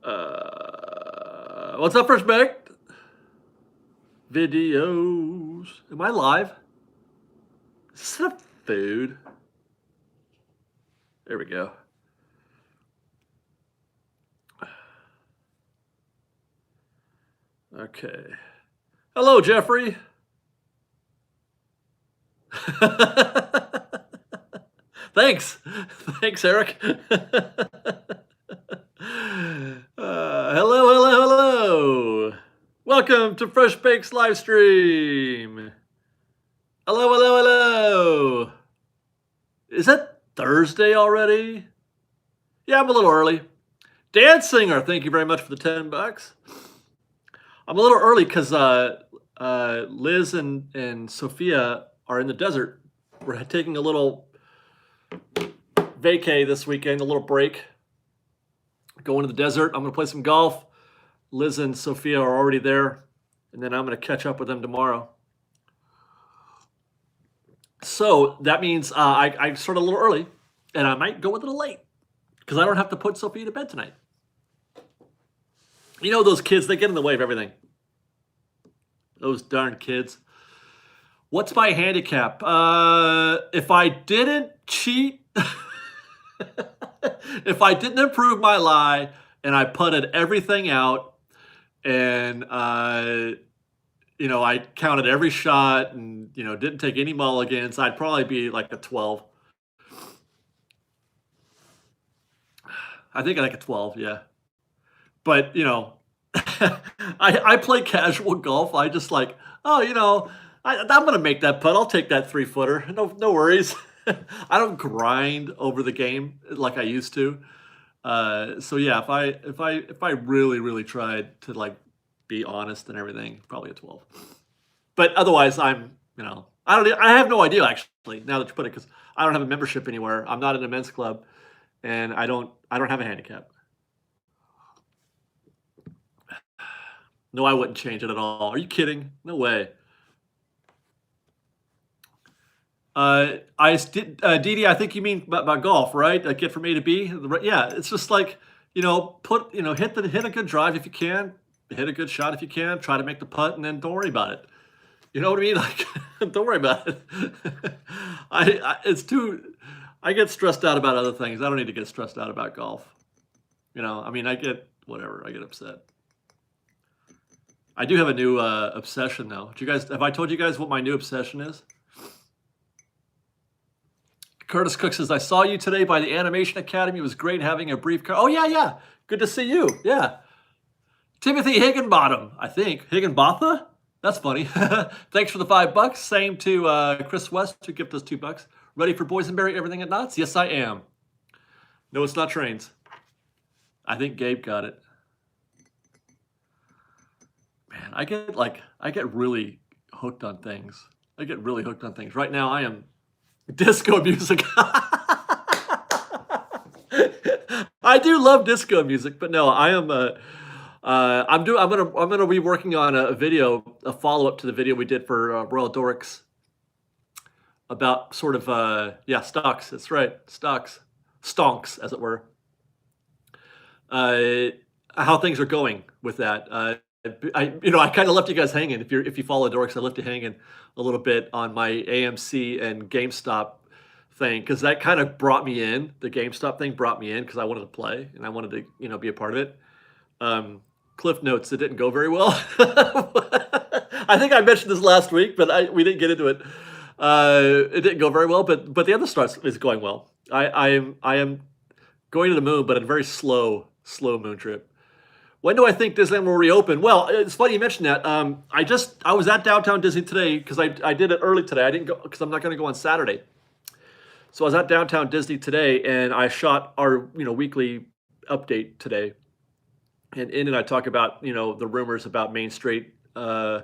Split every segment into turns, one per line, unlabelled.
What's up, Fresh Baked videos? Am I live? Is this a food? There we go. Okay. Hello, Jeffrey. Thanks. Thanks, Eric. Hello. Welcome to Fresh Bake's live stream. Hello. Is it Thursday already? Yeah, I'm a little early. Dan Singer, thank you very much for the $10. I'm a little early because Liz and Sophia are in the desert. We're taking a little vacay this weekend, a little break. Going to the desert. I'm going to play some golf. Liz and Sophia are already there, and then I'm going to catch up with them tomorrow. So that means I start a little early, and I might go a little late because I don't have to put Sophia to bed tonight. You know those kids, they get in the way of everything. Those darn kids. What's my handicap? If I didn't cheat, if I didn't improve my lie, and I putted everything out, and I counted every shot, and didn't take any mulligans, I'd probably be like a 12. I think like a 12, yeah. But I play casual golf. I just like, I'm gonna make that putt. I'll take that 3-footer. No worries. I don't grind over the game like I used to. So yeah, if I really tried to like be honest and everything, probably a 12. But otherwise, I have no idea actually. Now that you put it, because I don't have a membership anywhere. I'm not in a men's club, and I don't have a handicap. No, I wouldn't change it at all. Are you kidding? No way. Dee, I think you mean about golf, right? Like get from A to B. Yeah, it's just like hit a good drive if you can, hit a good shot if you can, try to make the putt, and then don't worry about it. You know what I mean? Like, don't worry about it. I get stressed out about other things. I don't need to get stressed out about golf. I get whatever. I get upset. I do have a new obsession though. Have I told you guys what my new obsession is? Curtis Cook says, I saw you today by the Animation Academy. It was great having a brief Oh, yeah. Good to see you. Yeah. Timothy Higginbottom, I think. Higginbotha? That's funny. Thanks for the $5. Same to Chris West, who gifted us $2. Ready for boysenberry, everything at knots? Yes, I am. No, it's not trains. I think Gabe got it. Man, I get really hooked on things. Right now, I am disco music. I do love disco music, but no, I am. I'm gonna be working on a video, a follow up to the video we did for Royal Dorks about sort of stocks. That's right, stocks, stonks, as it were. How things are going with that. I kind of left you guys hanging. If you follow Dorks, I left you hanging a little bit on my AMC and GameStop thing, because that kind of brought me in. The GameStop thing brought me in because I wanted to play and I wanted to be a part of it. Cliff notes, it didn't go very well. I think I mentioned this last week, but we didn't get into it. It didn't go very well, but the other stuff is going well. I am going to the moon, but a very slow moon trip. When do I think Disneyland will reopen? Well, it's funny you mentioned that. I was at Downtown Disney today because I did it early today. I didn't go because I'm not going to go on Saturday. So I was at Downtown Disney today, and I shot our weekly update today. And in it, I talk about the rumors about Main Street and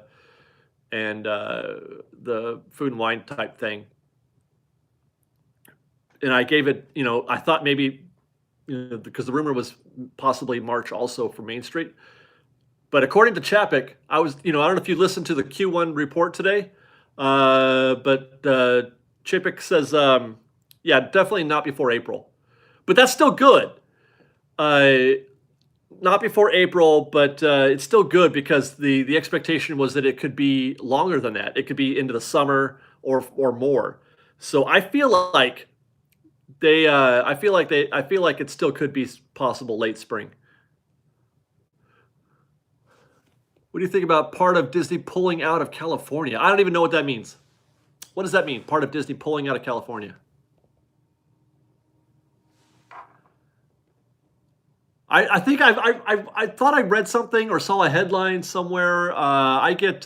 the food and wine type thing. And I gave it, I thought maybe. Because the rumor was possibly March also for Main Street. But according to Chapek, I don't know if you listened to the Q1 report today, but Chapek says, definitely not before April. But that's still good. Now, not before April, but it's still good because the expectation was that it could be longer than that. It could be into the summer or more. So I feel like I feel like it still could be possible late spring. What do you think about part of Disney pulling out of California? I don't even know what that means. What does that mean? Part of Disney pulling out of California? I think I thought I read something or saw a headline somewhere. I get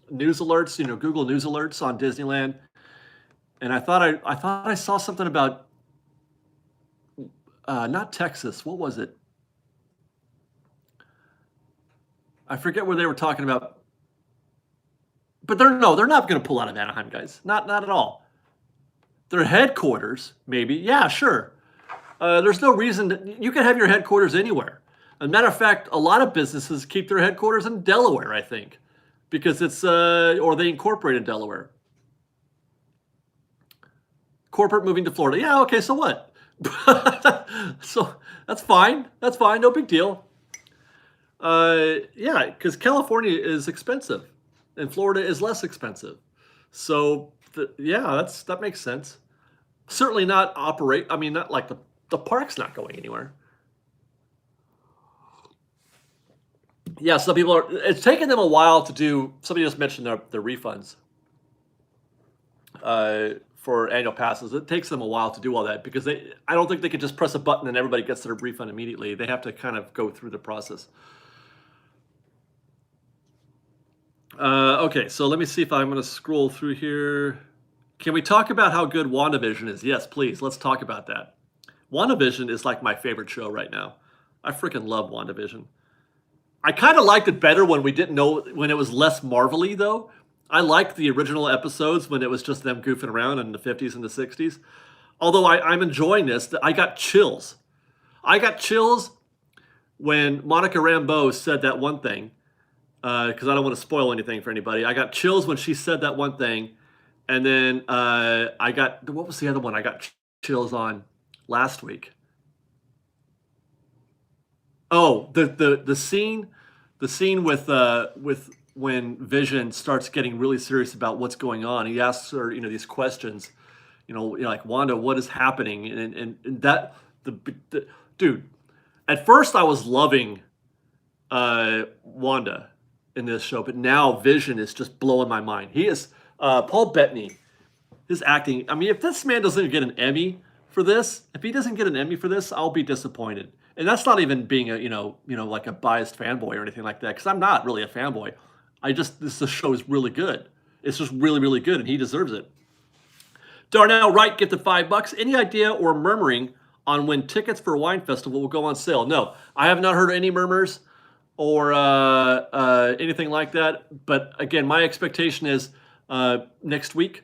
news alerts, Google News alerts on Disneyland, and I thought I saw something about not Texas. What was it? I forget where they were talking about. But they're not going to pull out of Anaheim, guys. Not at all. Their headquarters, maybe. Yeah, sure. There's no reason you can have your headquarters anywhere. As a matter of fact, a lot of businesses keep their headquarters in Delaware, I think, because it's or they incorporate in Delaware. Corporate moving to Florida. Yeah, okay, so what? So that's fine. That's fine. No big deal. Yeah, because California is expensive and Florida is less expensive. So yeah, that makes sense. Certainly not operate. I mean, not like the park's not going anywhere. Yeah, some people are. It's taken them a while to do. Somebody just mentioned their refunds for annual passes. It takes them a while to do all that because I don't think they could just press a button and everybody gets their refund immediately. They have to kind of go through the process. Okay, so let me see if I'm going to scroll through here. Can we talk about how good WandaVision is? Yes, please. Let's talk about that. WandaVision is like my favorite show right now. I freaking love WandaVision. I kind of liked it better when we didn't know, when it was less Marvel-y, though. I liked the original episodes when it was just them goofing around in the 50s and the 60s. Although I'm enjoying this, I got chills. I got chills when Monica Rambeau said that one thing, because I don't want to spoil anything for anybody. I got chills when she said that one thing, and then I got, what was the other one I got chills on last week? Oh, the scene with when Vision starts getting really serious about what's going on. He asks her, these questions, like, Wanda, what is happening? And that the dude. At first, I was loving Wanda in this show, but now Vision is just blowing my mind. He is Paul Bettany. His acting. I mean, if this man doesn't get an Emmy for this, if he doesn't get an Emmy for this, I'll be disappointed. And that's not even being a like a biased fanboy or anything like that, because I'm not really a fanboy. The show is really good. It's just really, really good, and he deserves it. Darnell Wright, get the $5. Any idea or murmuring on when tickets for Wine Festival will go on sale? No, I have not heard any murmurs or anything like that. But again, my expectation is next week,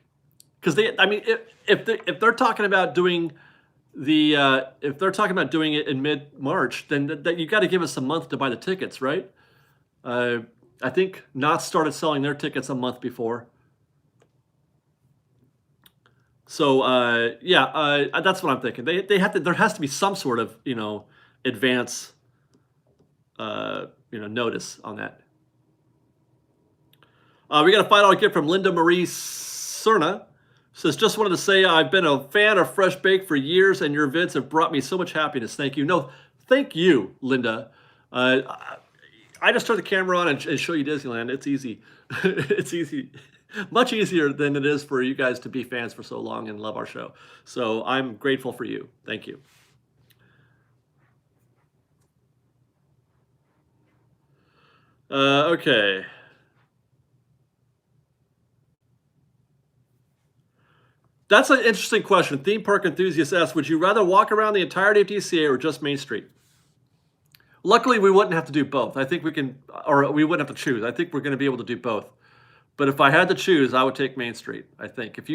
because if they're talking about doing if they're talking about doing it in mid-March, then you got to give us a month to buy the tickets, right? I think Knott's started selling their tickets a month before. So that's what I'm thinking. They have to. There has to be some sort of advance notice on that. We got a $5 gift from Linda Marie Cerna. Says, just wanted to say I've been a fan of Fresh Bake for years, and your vids have brought me so much happiness. Thank you. No, thank you, Linda. I just turn the camera on and show you Disneyland. It's easy. It's easy. Much easier than it is for you guys to be fans for so long and love our show. So I'm grateful for you. Thank you. Okay. That's an interesting question. Theme park enthusiast asks, would you rather walk around the entirety of DCA or just Main Street? Luckily, we wouldn't have to do both. I think we can, or we wouldn't have to choose. I think we're going to be able to do both. But if I had to choose, I would take Main Street. I think if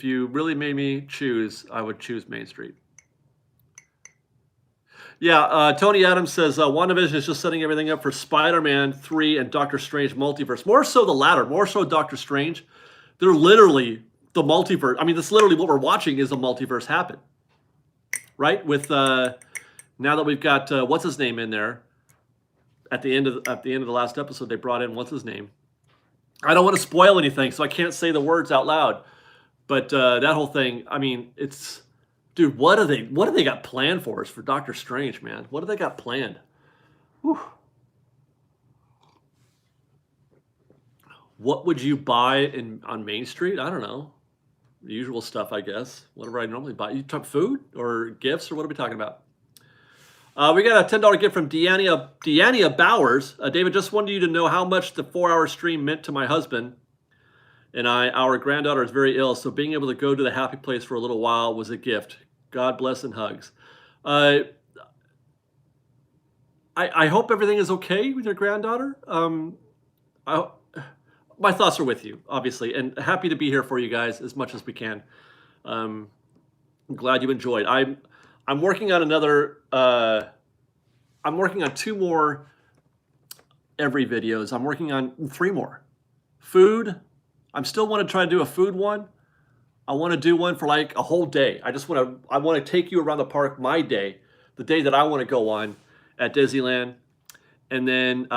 you really made me choose, I would choose Main Street. Yeah, Tony Adams says WandaVision is just setting everything up for Spider-Man 3 and Doctor Strange multiverse. More so the latter. More so Doctor Strange. They're literally the multiverse. I mean, that's literally what we're watching is a multiverse happen, right? With now that we've got what's his name in there, at the end of the last episode, they brought in what's his name? I don't want to spoil anything, so I can't say the words out loud. But that whole thing, I mean, it's dude, what do they got planned for us for Doctor Strange, man? What do they got planned? Whew. What would you buy on Main Street? I don't know. The usual stuff, I guess. Whatever I normally buy. You talk food or gifts, or what are we talking about? We got a $10 gift from Deania Bowers. David, just wanted you to know how much the 4-hour stream meant to my husband and I. Our granddaughter is very ill, so being able to go to the happy place for a little while was a gift. God bless and hugs. I hope everything is okay with your granddaughter. My thoughts are with you, obviously, and happy to be here for you guys as much as we can. I'm glad you enjoyed. I'm working on another. I'm working on 2 more every videos. I'm working on 3 more. Food. I'm still want to try to do a food one. I want to do one for like a whole day. I want to take you around the park my day, the day that I want to go on at Disneyland, and then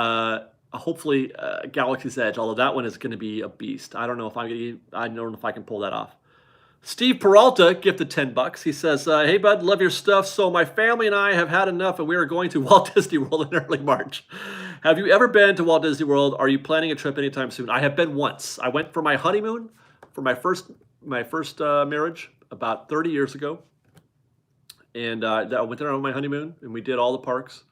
hopefully Galaxy's Edge. Although that one is going to be a beast. I don't know if I can pull that off. Steve Peralta gifted $10. He says, hey, bud, love your stuff. So my family and I have had enough, and we are going to Walt Disney World in early March. Have you ever been to Walt Disney World? Are you planning a trip anytime soon? I have been once. I went for my honeymoon for my first marriage about 30 years ago. And I went there on my honeymoon, and we did all the parks.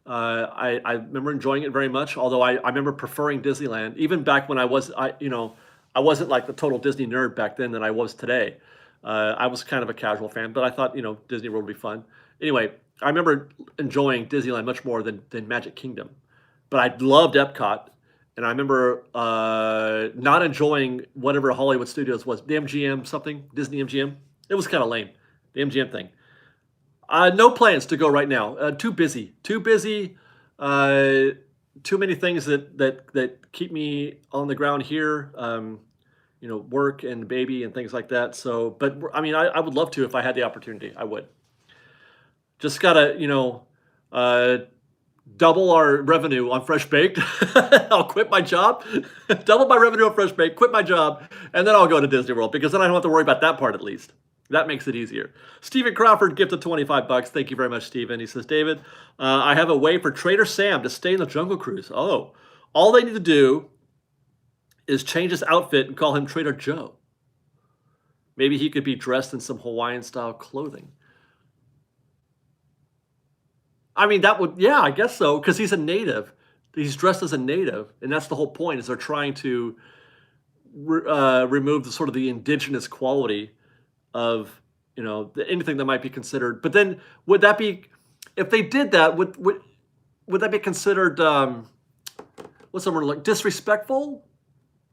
I remember enjoying it very much, although I remember preferring Disneyland, even back when I wasn't like the total Disney nerd back then that I was today. I was kind of a casual fan, but I thought, Disney World would be fun. Anyway, I remember enjoying Disneyland much more than Magic Kingdom. But I loved Epcot, and I remember not enjoying whatever Hollywood Studios was, the MGM something, Disney MGM. It was kind of lame, the MGM thing. No plans to go right now. Too busy. Too many things that keep me on the ground here. Work and baby and things like that. So, but I mean, I would love to if I had the opportunity. I would. Just gotta, double our revenue on Fresh Baked. I'll quit my job, double my revenue on Fresh Baked, quit my job, and then I'll go to Disney World because then I don't have to worry about that part at least. That makes it easier. Stephen Crawford gifted $25. Thank you very much, Stephen. He says, David, I have a way for Trader Sam to stay in the Jungle Cruise. Oh, all they need to do is change his outfit and call him Trader Joe. Maybe he could be dressed in some Hawaiian-style clothing. I mean, yeah, I guess so, because he's a native. He's dressed as a native, and that's the whole point, is they're trying to remove the sort of the indigenous quality of, anything that might be considered. But then, would that be, if they did that, would that be considered, what's the word, like disrespectful?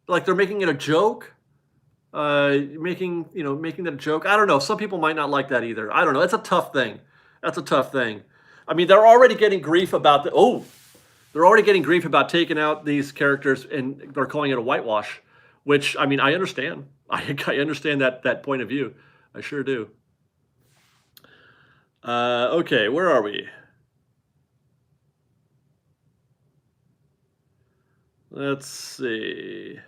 Like they're making it a joke? Making that a joke? I don't know. Some people might not like that either. I don't know. That's a tough thing. I mean, they're already getting grief about taking out these characters, and they're calling it a whitewash, which, I mean, I understand. I understand that point of view. I sure do. Okay, where are we? Let's see.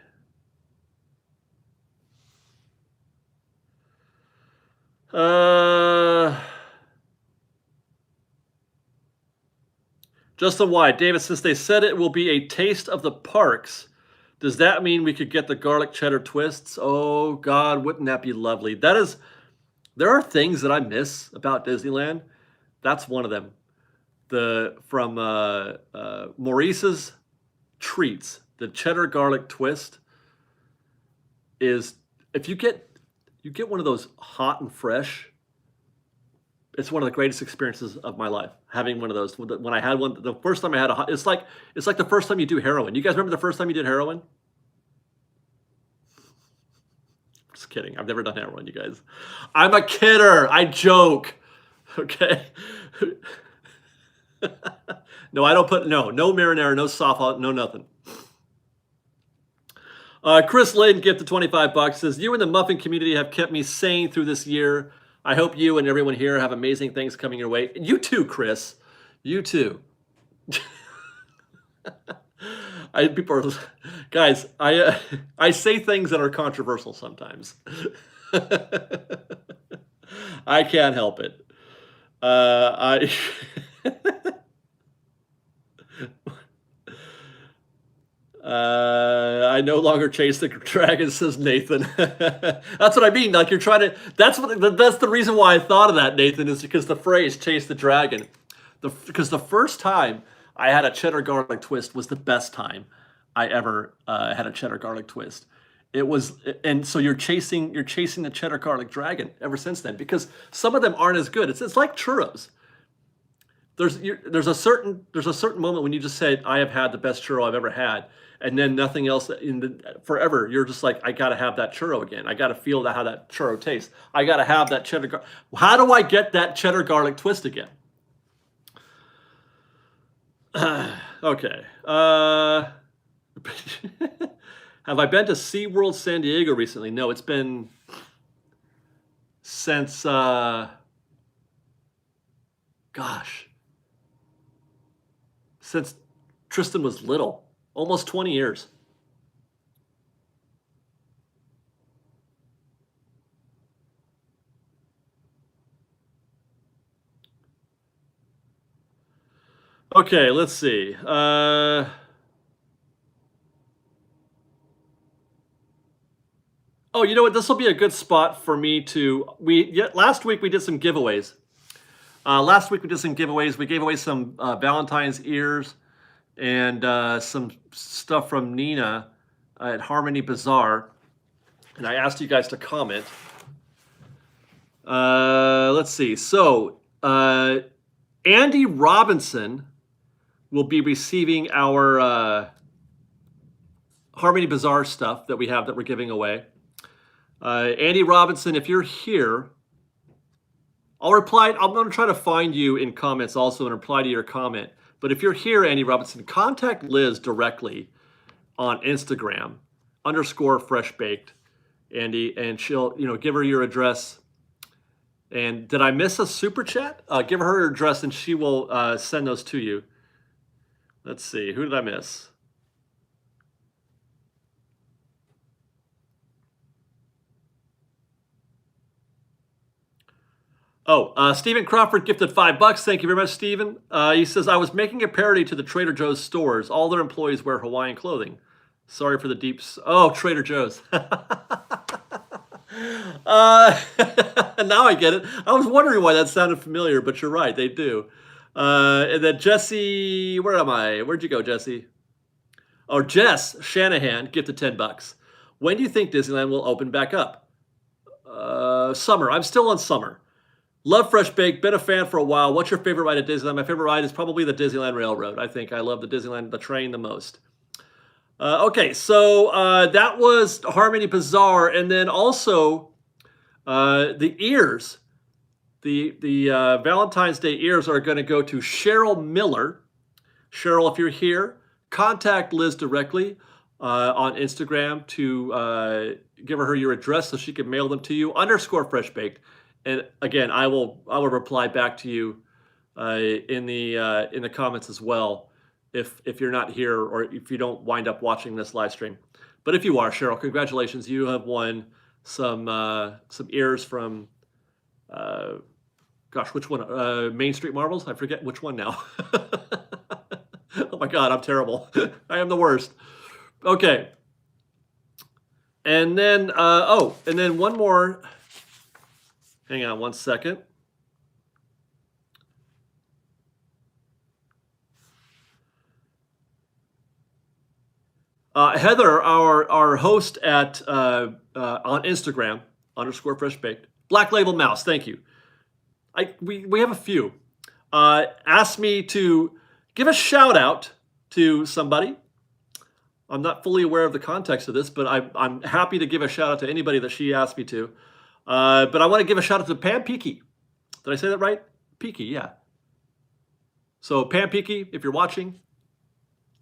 Justin White, David, since they said it will be a taste of the parks, does that mean we could get the garlic cheddar twists? Oh God, wouldn't that be lovely? There are things that I miss about Disneyland. That's one of them. From Maurice's Treats, the cheddar garlic twist is, if you get one of those hot and fresh, it's one of the greatest experiences of my life, having one of those. When I had one, the first time I had it's like the first time you do heroin. You guys remember the first time you did heroin? Just kidding. I've never done heroin, you guys. I'm a kidder. I joke. Okay. No, I don't put, no marinara, no soft, no nothing. Chris Lynn gifted $25. Says, you and the muffin community have kept me sane through this year. I hope you and everyone here have amazing things coming your way. You too, Chris. You too. People are, guys. I say things that are controversial sometimes. I can't help it. I I no longer chase the dragon, says Nathan. That's what I mean. Like you're trying to. That's the reason why I thought of that, Nathan, is because the phrase "chase the dragon." Because the first time I had a cheddar garlic twist was the best time I ever had a cheddar garlic twist. It was, and so you're chasing the cheddar garlic dragon ever since then because some of them aren't as good. It's like churros. There's a certain moment when you just say I have had the best churro I've ever had, and then nothing else forever. You're just like I got to have that churro again. I got to feel how that churro tastes. I got to have that cheddar. How do I get that cheddar garlic twist again? Okay. Have I been to SeaWorld San Diego recently? No, it's been since since Tristan was little, almost 20 years. Okay, let's see. Oh, you know what? This will be a good spot for me to. Last week we did some giveaways. We gave away some Valentine's ears and some stuff from Nina at Harmony Bazaar, and I asked you guys to comment. Let's see. So Andy Robinson will be receiving our Harmony Bazaar stuff that we have that we're giving away. Andy Robinson, if you're here, I'll reply. I'm going to try to find you in comments also and reply to your comment. But if you're here, Andy Robinson, contact Liz directly on Instagram _FreshBaked, Andy, and she'll, give her your address. And did I miss a super chat? Give her her address and she will send those to you. Let's see. Who did I miss? Oh, Stephen Crawford gifted $5. Thank you very much, Stephen. He says, I was making a parody to the Trader Joe's stores. All their employees wear Hawaiian clothing. Sorry for the deeps. Oh, Trader Joe's. Now I get it. I was wondering why that sounded familiar, but you're right. They do. And then Jesse, where am I? Where'd you go, Jesse? Oh, Jess Shanahan gifted $10. When do you think Disneyland will open back up? Summer. I'm still on summer. Love Fresh Baked, been a fan for a while. What's your favorite ride at Disneyland? My favorite ride is probably the Disneyland Railroad. I think I love the train the most. Okay, so that was Harmony Bazaar. And then also the ears. The Valentine's Day ears are going to go to Cheryl Miller. Cheryl, if you're here, contact Liz directly on Instagram to give her your address so she can mail them to you, _FreshBaked. And again, I will reply back to you in the comments as well if you're not here or if you don't wind up watching this live stream. But if you are, Cheryl, congratulations! You have won some ears from which one? Main Street Marbles? I forget which one now. Oh my God, I'm terrible. I am the worst. Okay. And then and then one more. Hang on one second. Heather, our host at on Instagram, _FreshBaked, Black Label Mouse, thank you. We have a few. Asked me to give a shout out to somebody. I'm not fully aware of the context of this, but I'm happy to give a shout out to anybody that she asked me to. But I want to give a shout out to Pam Peaky. Did I say that right? Peaky, yeah. So Pam Peaky, if you're watching,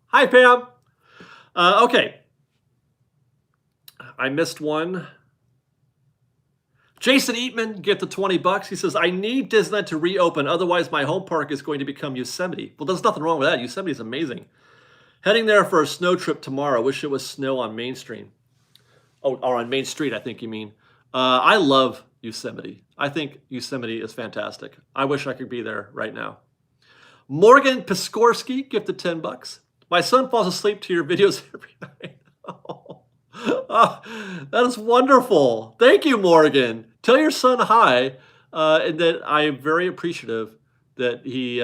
hi Pam. Okay. I missed one. Jason Eatman, get the $20. He says, I need Disneyland to reopen, otherwise my home park is going to become Yosemite. Well, there's nothing wrong with that. Yosemite is amazing. Heading there for a snow trip tomorrow. Wish it was snow on Main Street. Oh, or on Main Street, I think you mean. I love Yosemite. I think Yosemite is fantastic. I wish I could be there right now. Morgan Piskorski gifted $10. My son falls asleep to your videos every night. Oh, that is wonderful. Thank you, Morgan. Tell your son hi, and that I'm very appreciative that he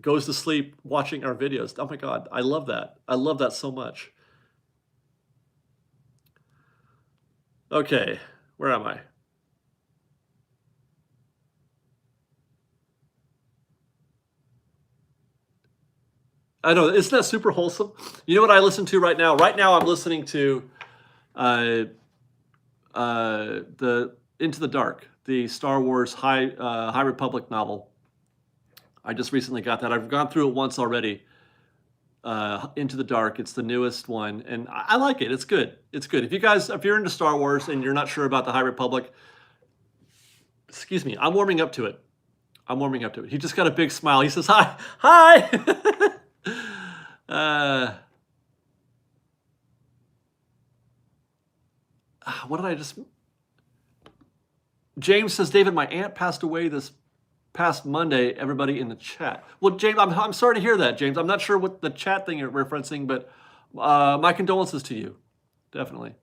goes to sleep watching our videos. Oh my God, I love that. I love that so much. Okay, where am I? I know, isn't that super wholesome? You know what I listen to right now? Right now I'm listening to the Into the Dark, the Star Wars High Republic novel. I just recently got that. I've gone through it once already. Into the Dark. It's the newest one, and I like it. It's good. It's good. If you're into Star Wars and you're not sure about the High Republic, excuse me, I'm warming up to it. I'm warming up to it. He just got a big smile. He says, hi, hi. What did I just... James says, David, my aunt passed away this past Monday. Everybody in the chat. Well, James, I'm sorry to hear that, James. I'm not sure what the chat thing you're referencing, but my condolences to you. Definitely.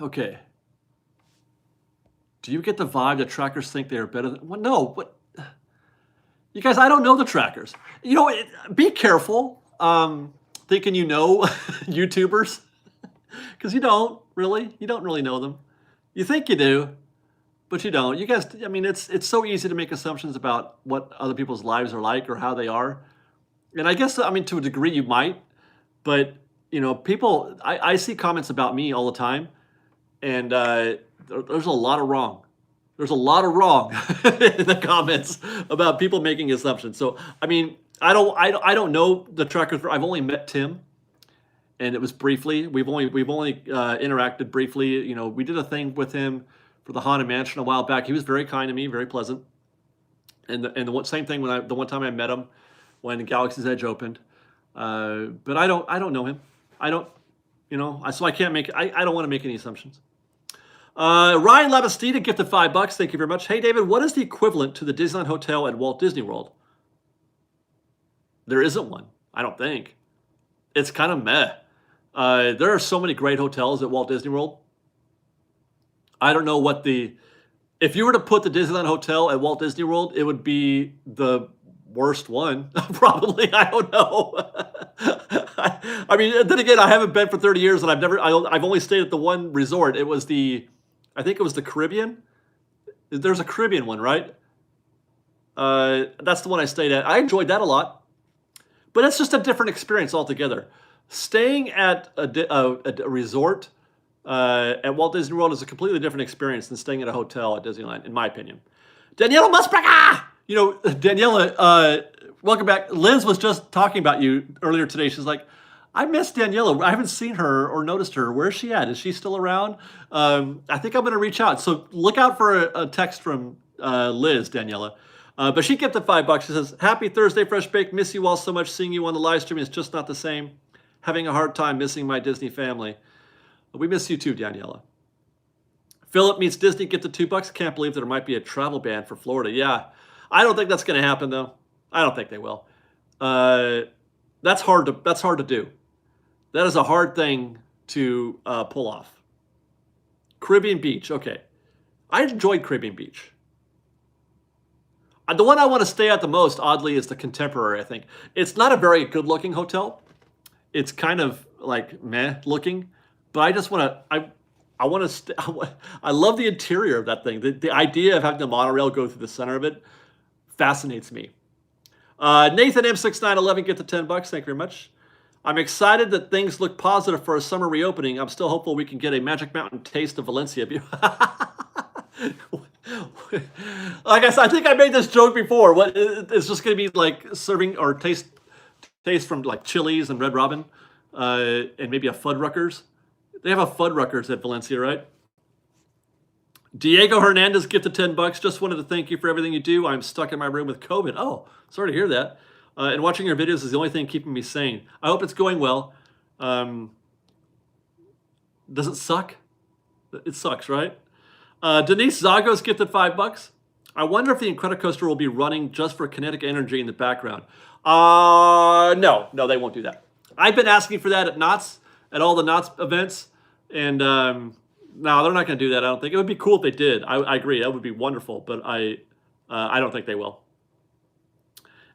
Okay. Do you get the vibe that trackers think they are better than... Well, no, but... You guys, I don't know the trackers. You know, be careful thinking you know YouTubers. Because you don't, really. You don't really know them. You think you do, but you don't. You guys, I mean, it's so easy to make assumptions about what other people's lives are like or how they are. And I guess, I mean, to a degree you might. But, you know, people... I see comments about me all the time. And there's a lot of wrong. There's a lot of wrong in the comments about people making assumptions. So, I mean, I don't know the trackers. I've only met Tim, and it was briefly. We've only interacted briefly. You know, we did a thing with him for the Haunted Mansion a while back. He was very kind to me, very pleasant. And the same thing when the one time I met him when Galaxy's Edge opened. But I don't know him. I don't, you know. So I can't make. I don't want to make any assumptions. Ryan Labastida gifted $5. Thank you very much. Hey, David, what is the equivalent to the Disneyland Hotel at Walt Disney World? There isn't one, I don't think. It's kind of meh. There are so many great hotels at Walt Disney World. I don't know what the... If you were to put the Disneyland Hotel at Walt Disney World, it would be the worst one, probably. I don't know. I mean, then again, I haven't been for 30 years, and I've only stayed at the one resort. It was I think it was the Caribbean. There's a Caribbean one, right? That's the one I stayed at. I enjoyed that a lot. But it's just a different experience altogether. Staying at a resort at Walt Disney World is a completely different experience than staying at a hotel at Disneyland, in my opinion. Daniela Musbraga! You know, Daniela, welcome back. Liz was just talking about you earlier today. She's like, I miss Daniela. I haven't seen her or noticed her. Where's she at? Is she still around? I think I'm going to reach out. So look out for a text from Liz, Daniela. But she kept the $5. She says, happy Thursday, Fresh Baked. Miss you all so much. Seeing you on the live stream is just not the same. Having a hard time missing my Disney family. We miss you too, Daniela. Philip meets Disney. Get the $2. Can't believe there might be a travel ban for Florida. Yeah, I don't think that's going to happen, though. I don't think they will. That's hard to do. That is a hard thing to pull off. Caribbean Beach, okay. I enjoyed Caribbean Beach. The one I want to stay at the most, oddly, is the Contemporary, I think. It's not a very good-looking hotel. It's kind of like meh looking, but I just want to. I love the interior of that thing. The idea of having the monorail go through the center of it fascinates me. Nathan M6911 get the $10. Thank you very much. I'm excited that things look positive for a summer reopening. I'm still hopeful we can get a Magic Mountain taste of Valencia. Like I think I made this joke before. What it's just going to be like serving or taste from like Chili's and Red Robin, and maybe a Fuddruckers. They have a Fuddruckers at Valencia, right? Diego Hernandez gifted 10 bucks. Just wanted to thank you for everything you do. I'm stuck in my room with COVID. Oh, sorry to hear that. And watching your videos is the only thing keeping me sane. I hope it's going well. Does it suck? It sucks, right? Denise Zagos gifted 5 bucks. I wonder if the Incredicoaster will be running just for kinetic energy in the background. No, they won't do that. I've been asking for that at Knott's, at all the Knott's events, and no, they're not going to do that. I don't think it would be cool if they did. I agree, that would be wonderful, but I don't think they will.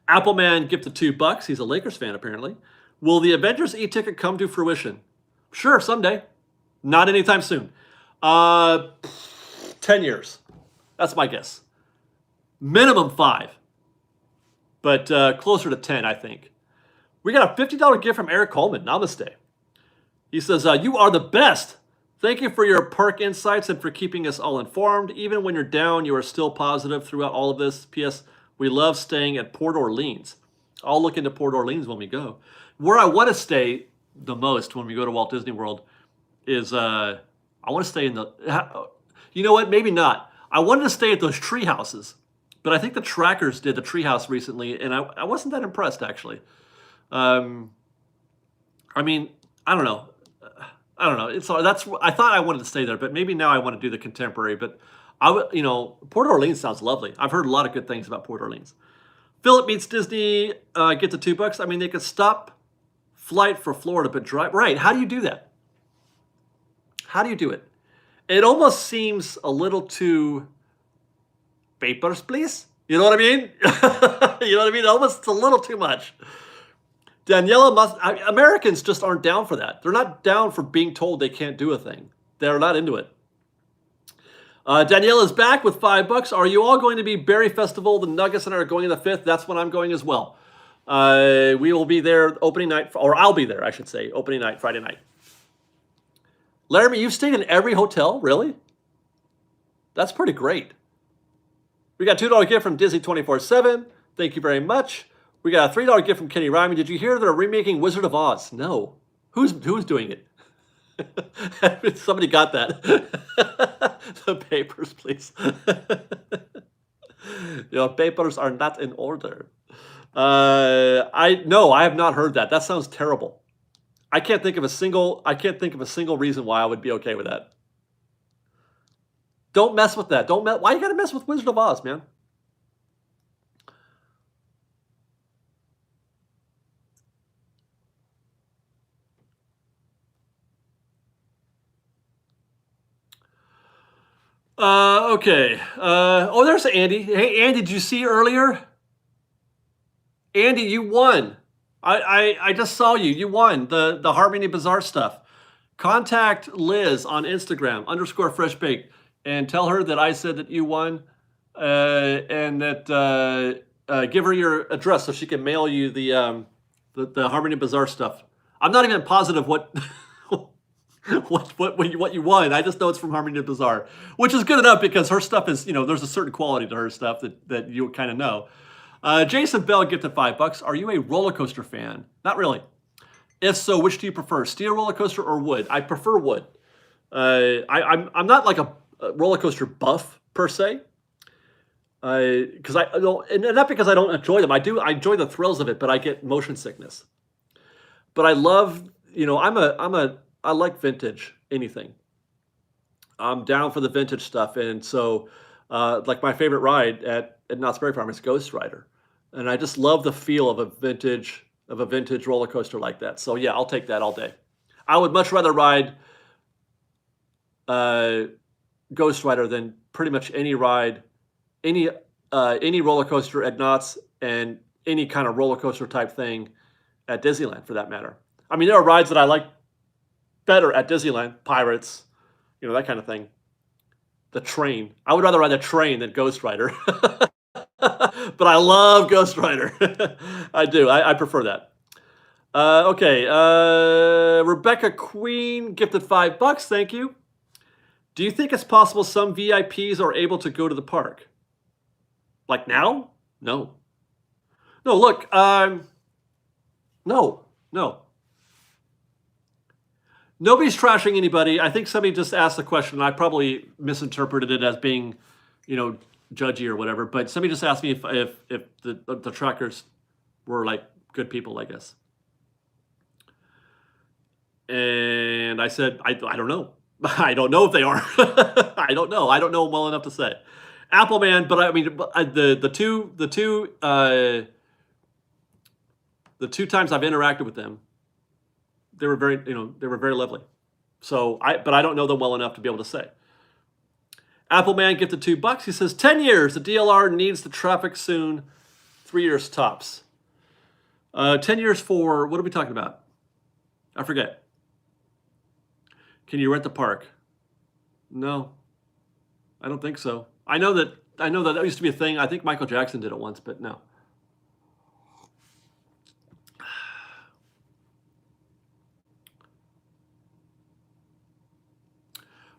Appleman gifted 2 bucks. He's a Lakers fan apparently. Will the Avengers e-ticket come to fruition? Sure, someday. Not anytime soon. 10 years. That's my guess. Minimum 5. But closer to 10, I think. We got a $50 gift from Eric Coleman. Namaste. He says, you are the best. Thank you for your park insights and for keeping us all informed. Even when you're down, you are still positive throughout all of this. P.S. We love staying at Port Orleans. I'll look into Port Orleans when we go. Where I want to stay the most when we go to Walt Disney World is, I want to stay in the, you know what, maybe not. I wanted to stay at those tree houses, but I think the Trackers did the tree house recently, and I wasn't that impressed, actually. I mean, I don't know. That's, I thought I wanted to stay there, but maybe now I want to do the contemporary, but Port Orleans sounds lovely. I've heard a lot of good things about Port Orleans. Philip Meets Disney get the $2. I mean, they could stop flight for Florida, but drive. Right, how do you do that? How do you do it? It almost seems a little too papers, please. You know what I mean? You know what I mean? Almost it's a little too much. Americans just aren't down for that. They're not down for being told they can't do a thing. They're not into it. Daniela's back with $5. Are you all going to be Berry Festival? The Nuggets and I are going on the 5th. That's when I'm going as well. We will be there opening night, or I'll be there, I should say, opening night, Friday night. Laramie, you've stayed in every hotel? Really? That's pretty great. We got a $2 gift from Disney 24/7. Thank you very much. We got a $3 gift from Kenny Ryman. Did you hear they're remaking Wizard of Oz? No. Who's doing it? Somebody got that. The papers, please. Your papers are not in order. No, I have not heard that. That sounds terrible. I can't think of a single reason why I would be okay with that. Don't mess with that. Why you gotta mess with Wizard of Oz, man? Okay. Oh, there's Andy. Hey, Andy, did you see earlier? Andy, you won. I just saw you. You won the Harmony Bazaar stuff. Contact Liz on Instagram _FreshBaked and tell her that I said that you won, and that give her your address so she can mail you the Harmony Bazaar stuff. I'm not even positive what what you won. I just know it's from Harmony Bazaar, which is good enough because her stuff is, there's a certain quality to her stuff that you kind of know. Jason Bell gifted $5. Are you a roller coaster fan? Not really. If so, which do you prefer, steel roller coaster or wood? I prefer wood. I'm not like a roller coaster buff per se, because not because I don't enjoy them. I enjoy the thrills of it, but I get motion sickness. But I love, I like vintage anything. I'm down for the vintage stuff, and so like my favorite ride at Knott's Berry Farm is Ghost Rider, and I just love the feel of a vintage roller coaster like that. So yeah, I'll take that all day. I would much rather ride Ghost Rider than pretty much any ride, any roller coaster at Knott's, and any kind of roller coaster type thing at Disneyland for that matter. I mean, there are rides that I like better at Disneyland, Pirates, that kind of thing. The train. I would rather ride the train than Ghost Rider. But I love Ghost Rider. I do. I prefer that. Okay. Rebecca Queen gifted $5. Thank you. Do you think it's possible some VIPs are able to go to the park? Like now? No. No, look. No. Nobody's trashing anybody. I think somebody just asked the question. And I probably misinterpreted it as being, you know, judgy or whatever. But somebody just asked me if the trackers were like good people, I guess. And I said, I don't know. I don't know if they are. I don't know. I don't know them well enough to say. Apple Man, but I mean, the two times I've interacted with them, they were very, they were very lovely. So but I don't know them well enough to be able to say. Apple Man gifted $2. He says 10 years. The DLR needs the traffic soon. 3 years tops. 10 years for what are we talking about? I forget. Can you rent the park? No, I don't think so. I know that used to be a thing. I think Michael Jackson did it once, but no.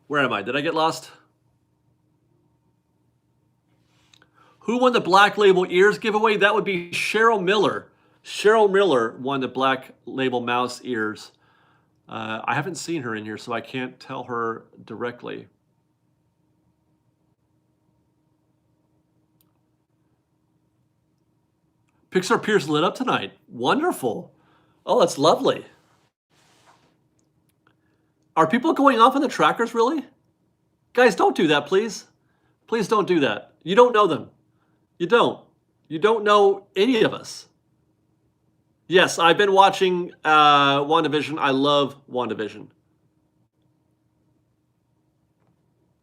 Where am I? Did I get lost? Who won the Black Label Ears giveaway? That would be Cheryl Miller. Cheryl Miller won the Black Label Mouse Ears. I haven't seen her in here, so I can't tell her directly. Pixar Pier's lit up tonight. Wonderful. Oh, that's lovely. Are people going off on the trackers, really? Guys, don't do that, please. Please don't do that. You don't know them. You don't. You don't know any of us. Yes, I've been watching WandaVision. I love WandaVision.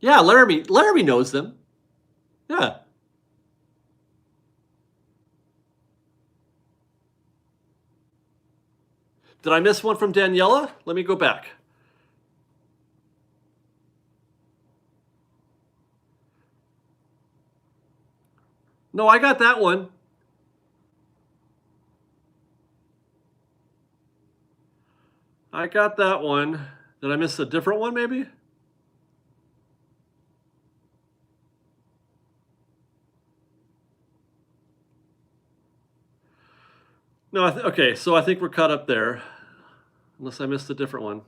Yeah, Laramie knows them. Yeah. Did I miss one from Daniela? Let me go back. No, I got that one. I got that one. Did I miss a different one, maybe? No, okay, so I think we're caught up there. Unless I missed a different one.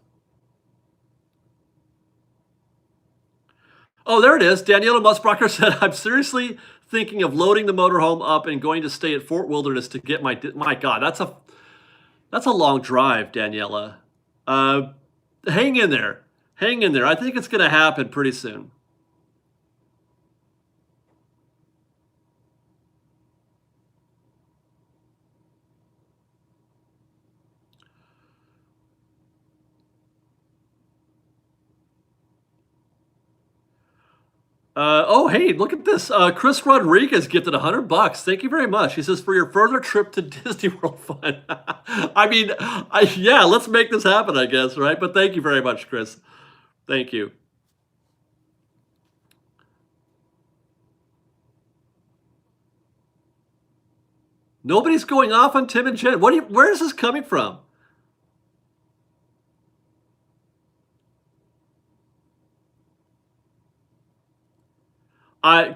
Oh, there it is. Daniela Musbrocker said, I'm seriously thinking of loading the motorhome up and going to stay at Fort Wilderness to get my God, that's a long drive, Daniela. Hang in there. Hang in there. I think it's going to happen pretty soon. Oh, hey, look at this. Chris Rodriguez gifted $100. Thank you very much. He says, for your further trip to Disney World fun. I mean, yeah, let's make this happen, I guess, right? But thank you very much, Chris. Thank you. Nobody's going off on Tim and Jen. Where is this coming from?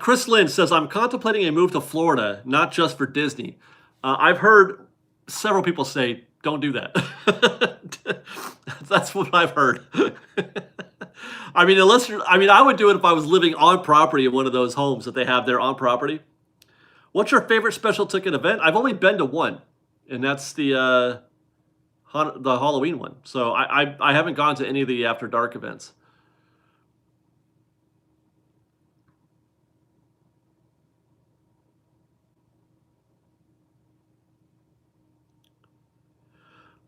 Chris Lynn says, I'm contemplating a move to Florida, not just for Disney. I've heard several people say, don't do that. That's what I've heard. I mean, I would do it if I was living on property in one of those homes that they have there on property. What's your favorite special ticket event? I've only been to one, and that's the Halloween one. So I haven't gone to any of the After Dark events.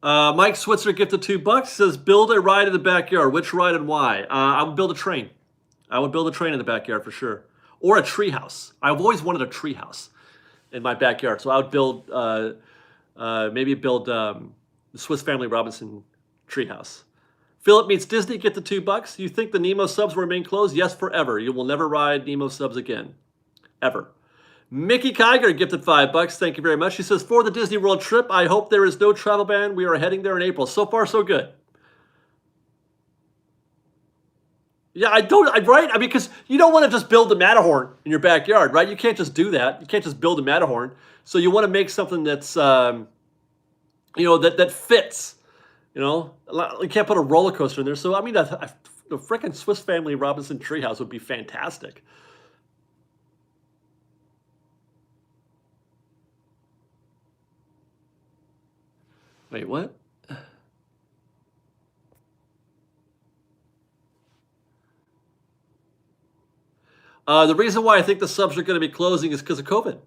Mike Switzer gifted $2. Says, build a ride in the backyard. Which ride and why? I would build a train. I would build a train in the backyard for sure. Or a tree house. I've always wanted a tree house in my backyard. So I would build, maybe build the Swiss Family Robinson tree house. Philip Meets Disney, get the $2. You think the Nemo subs will remain closed? Yes, forever. You will never ride Nemo subs again. Ever. Mickey Kiger gifted $5. Thank you very much. She says, for the Disney World trip, I hope there is no travel ban. We are heading there in April. So far, so good. Yeah, right? I mean, because you don't want to just build the Matterhorn in your backyard, right? You can't just do that. You can't just build a Matterhorn. So you want to make something that's, that fits You know, you can't put a roller coaster in there. So I mean, the frickin' Swiss Family Robinson Treehouse would be fantastic. Wait, what? The reason why I think the subs are going to be closing is because of COVID.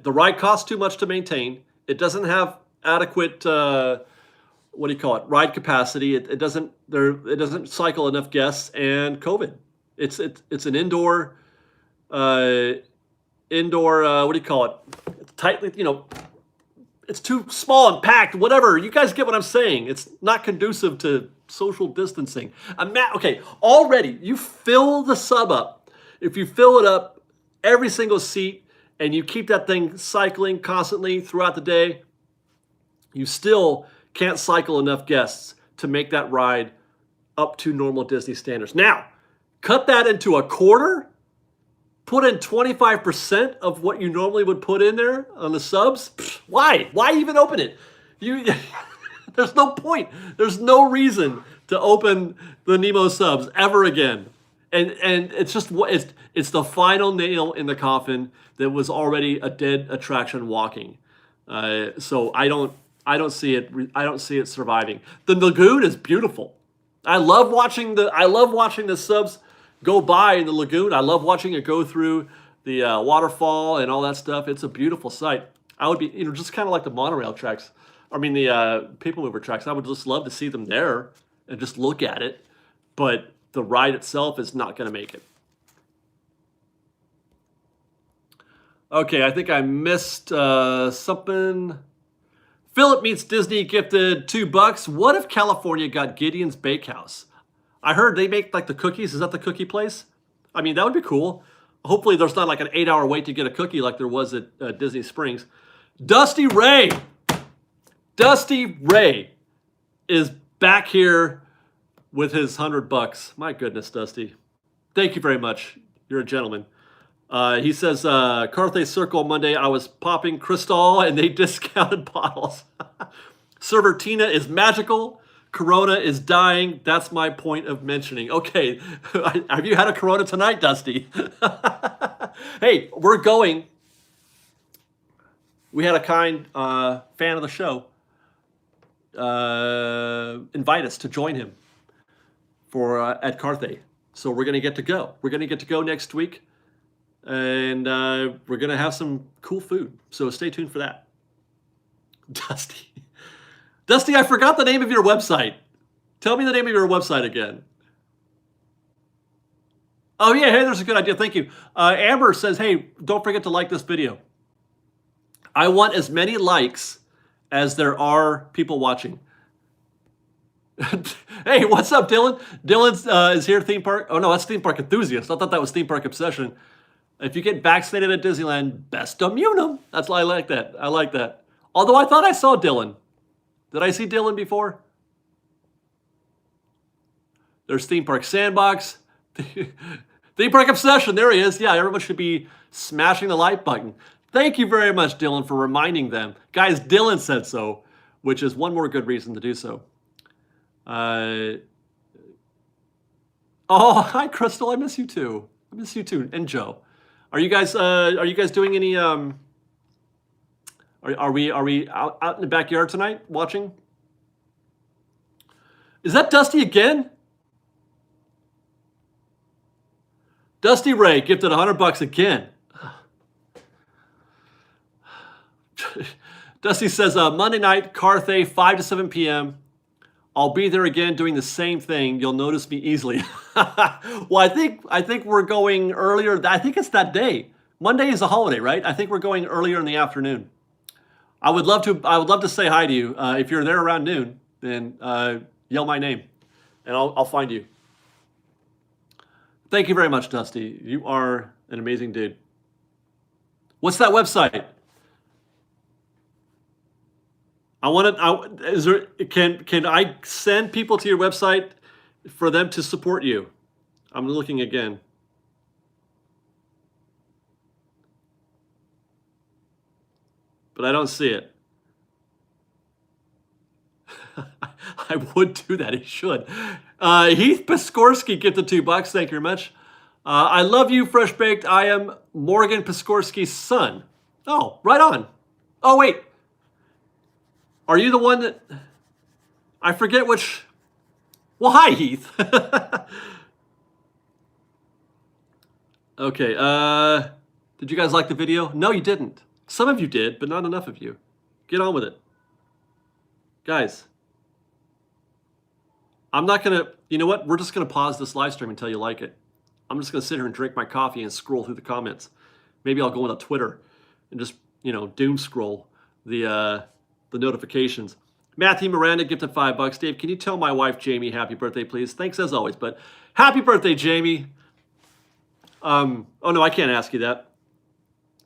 The ride costs too much to maintain. It doesn't have adequate what do you call it? Ride capacity. It doesn't it doesn't cycle enough guests, and COVID. It's an uh, indoor what do you call it? It's tightly, it's too small and packed. Whatever. You guys get what I'm saying. It's not conducive to social distancing. Okay, already you fill the sub up. If you fill it up every single seat and you keep that thing cycling constantly throughout the day, you still can't cycle enough guests to make that ride up to normal Disney standards. Now, cut that into a quarter, put in 25% of what you normally would put in there on the subs. Why? Why even open it? There's no point. There's no reason to open the Nemo subs ever again. And it's just it's the final nail in the coffin that was already a dead attraction walking. So I don't see it surviving. The lagoon is beautiful. I love watching the subs go by in the lagoon. I love watching it go through the waterfall and all that stuff. It's a beautiful sight. I would be, just kind of like the monorail tracks. I mean, the people mover tracks. I would just love to see them there and just look at it. But the ride itself is not going to make it. Okay, I think I missed something. Philip Meets Disney gifted $2. What if California got Gideon's Bakehouse? I heard they make like the cookies. Is that the cookie place? I mean, that would be cool. Hopefully there's not like an 8-hour wait to get a cookie like there was at Disney Springs. Dusty Ray is back here with his $100. My goodness, Dusty. Thank you very much. You're a gentleman. He says, Carthay Circle Monday, I was popping Cristal and they discounted bottles. Server Tina is magical. Corona is dying. That's my point of mentioning. Okay, have you had a Corona tonight, Dusty? Hey, we're going. We had a kind fan of the show invite us to join him for at Carthay. So we're going to get to go. We're going to get to go next week. And we're going to have some cool food. So stay tuned for that. Dusty, I forgot the name of your website. Tell me the name of your website again. Oh, yeah. Hey, there's a good idea. Thank you. Amber says, hey, don't forget to like this video. I want as many likes as there are people watching. Hey, what's up, Dylan? Dylan is here, theme park. Oh, no, that's theme park enthusiast. I thought that was theme park obsession. If you get vaccinated at Disneyland, best immunum. That's why I like that. I like that. Although I thought I saw Dylan. Did I see Dylan before? There's Theme Park Sandbox. Theme Park Obsession. There he is. Yeah, everyone should be smashing the like button. Thank you very much, Dylan, for reminding them. Guys, Dylan said so, which is one more good reason to do so. Oh, hi, Crystal. I miss you too. I miss you too. And Joe. Are you guys doing any are we out in the backyard tonight watching? Is that Dusty again? Dusty Ray gifted $100 again. Dusty says Monday night, Carthay, 5 to 7 p.m. I'll be there again doing the same thing. You'll notice me easily. Well, I think we're going earlier. I think it's that day. Monday is a holiday, right? I think we're going earlier in the afternoon. I would love to say hi to you. If you're there around noon, then yell my name, and I'll find you. Thank you very much, Dusty. You are an amazing dude. What's that website? Can I send people to your website for them to support you? I'm looking again. But I don't see it. I would do that. He should. Heath Piskorski gifted $2. Thank you very much. I love you, Fresh Baked. I am Morgan Piskorski's son. Oh, right on. Oh, wait. Are you the one that... I forget which... Well, hi, Heath. Okay, did you guys like the video? No, you didn't. Some of you did, but not enough of you. Get on with it. Guys, I'm not going to... You know what? We're just going to pause this live stream until you like it. I'm just going to sit here and drink my coffee and scroll through the comments. Maybe I'll go into Twitter and just, doom scroll the notifications. Matthew Miranda gifted $5. Dave, can you tell my wife, Jamie, happy birthday, please? Thanks as always, but happy birthday, Jamie. Oh, no, I can't ask you that.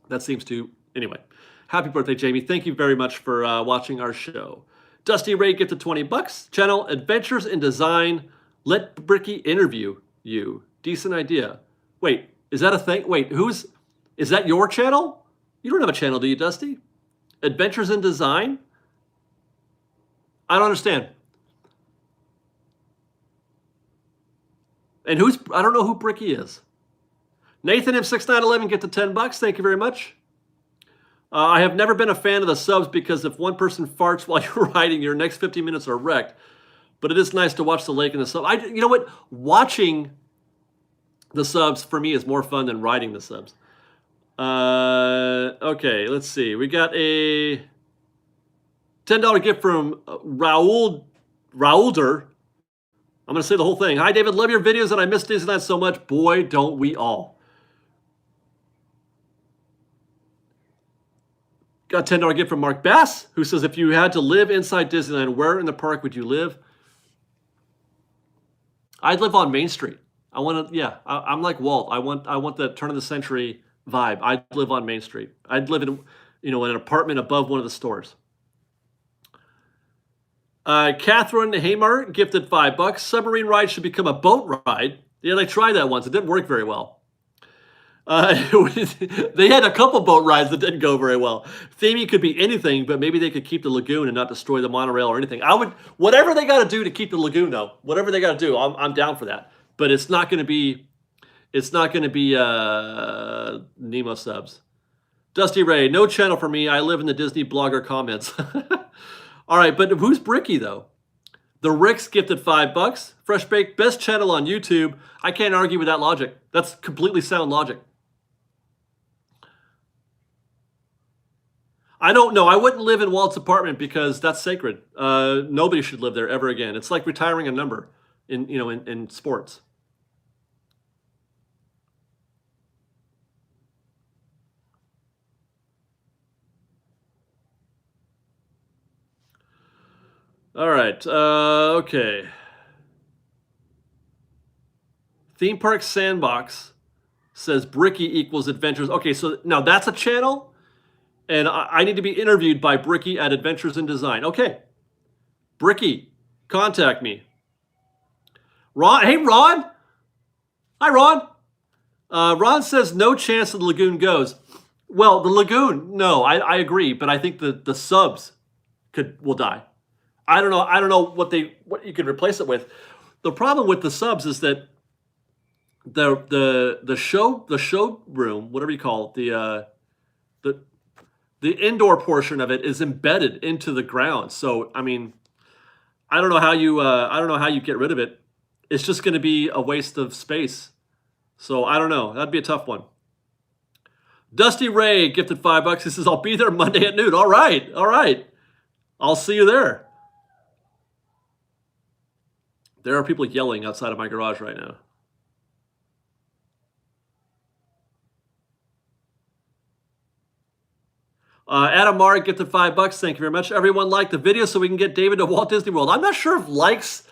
That seems to... Anyway, happy birthday, Jamie. Thank you very much for watching our show. Dusty Ray gifted $20. Channel Adventures in Design. Let Bricky interview you. Decent idea. Wait, is that a thing? Wait, is that your channel? You don't have a channel, do you, Dusty? Adventures in Design? I don't understand. And I don't know who Bricky is. Nathan M6911 get the $10. Thank you very much. I have never been a fan of the subs because if one person farts while you're riding, your next 15 minutes are wrecked. But it is nice to watch the lake and the sub. You know what? Watching the subs for me is more fun than riding the subs. Okay, let's see. We got a $10 gift from Raulder. I'm going to say the whole thing. Hi, David. Love your videos, and I miss Disneyland so much. Boy, don't we all. Got a $10 gift from Mark Bass, who says, if you had to live inside Disneyland, where in the park would you live? I'd live on Main Street. I'm like Walt. I want the turn of the century vibe. I'd live on Main Street. I'd live in, in an apartment above one of the stores. Catherine Hamer gifted $5. Submarine ride should become a boat ride. Yeah, they tried that once. It didn't work very well. They had a couple boat rides that didn't go very well. Theming could be anything, but maybe they could keep the lagoon and not destroy the monorail or anything. Whatever they got to do to keep the lagoon, though. Whatever they got to do, I'm down for that. But it's not going to be Nemo subs. Dusty Ray, no channel for me. I live in the Disney blogger comments. All right, but who's Bricky, though? The Ricks gifted $5. Fresh Baked, best channel on YouTube. I can't argue with that logic. That's completely sound logic. I don't know. I wouldn't live in Walt's apartment because that's sacred. Nobody should live there ever again. It's like retiring a number in sports. All right. Okay. Theme Park Sandbox says Bricky equals Adventures. Okay, so now that's a channel, and I need to be interviewed by Bricky at Adventures in Design. Okay. Bricky, contact me. Ron, hey, Ron. Hi, Ron. Ron says no chance the lagoon goes. Well, the lagoon, no, I agree, but I think the subs will die. I don't know what you could replace it with. The problem with the subs is that the showroom, whatever you call it, the indoor portion of it is embedded into the ground. So I mean, I don't know how you get rid of it. It's just going to be a waste of space. So I don't know. That'd be a tough one. Dusty Ray gifted $5. He says, I'll be there Monday at noon. All right. I'll see you there. There are people yelling outside of my garage right now. Adam Marr gifted $5. Thank you very much. Everyone liked the video so we can get David to Walt Disney World. I'm not sure if likes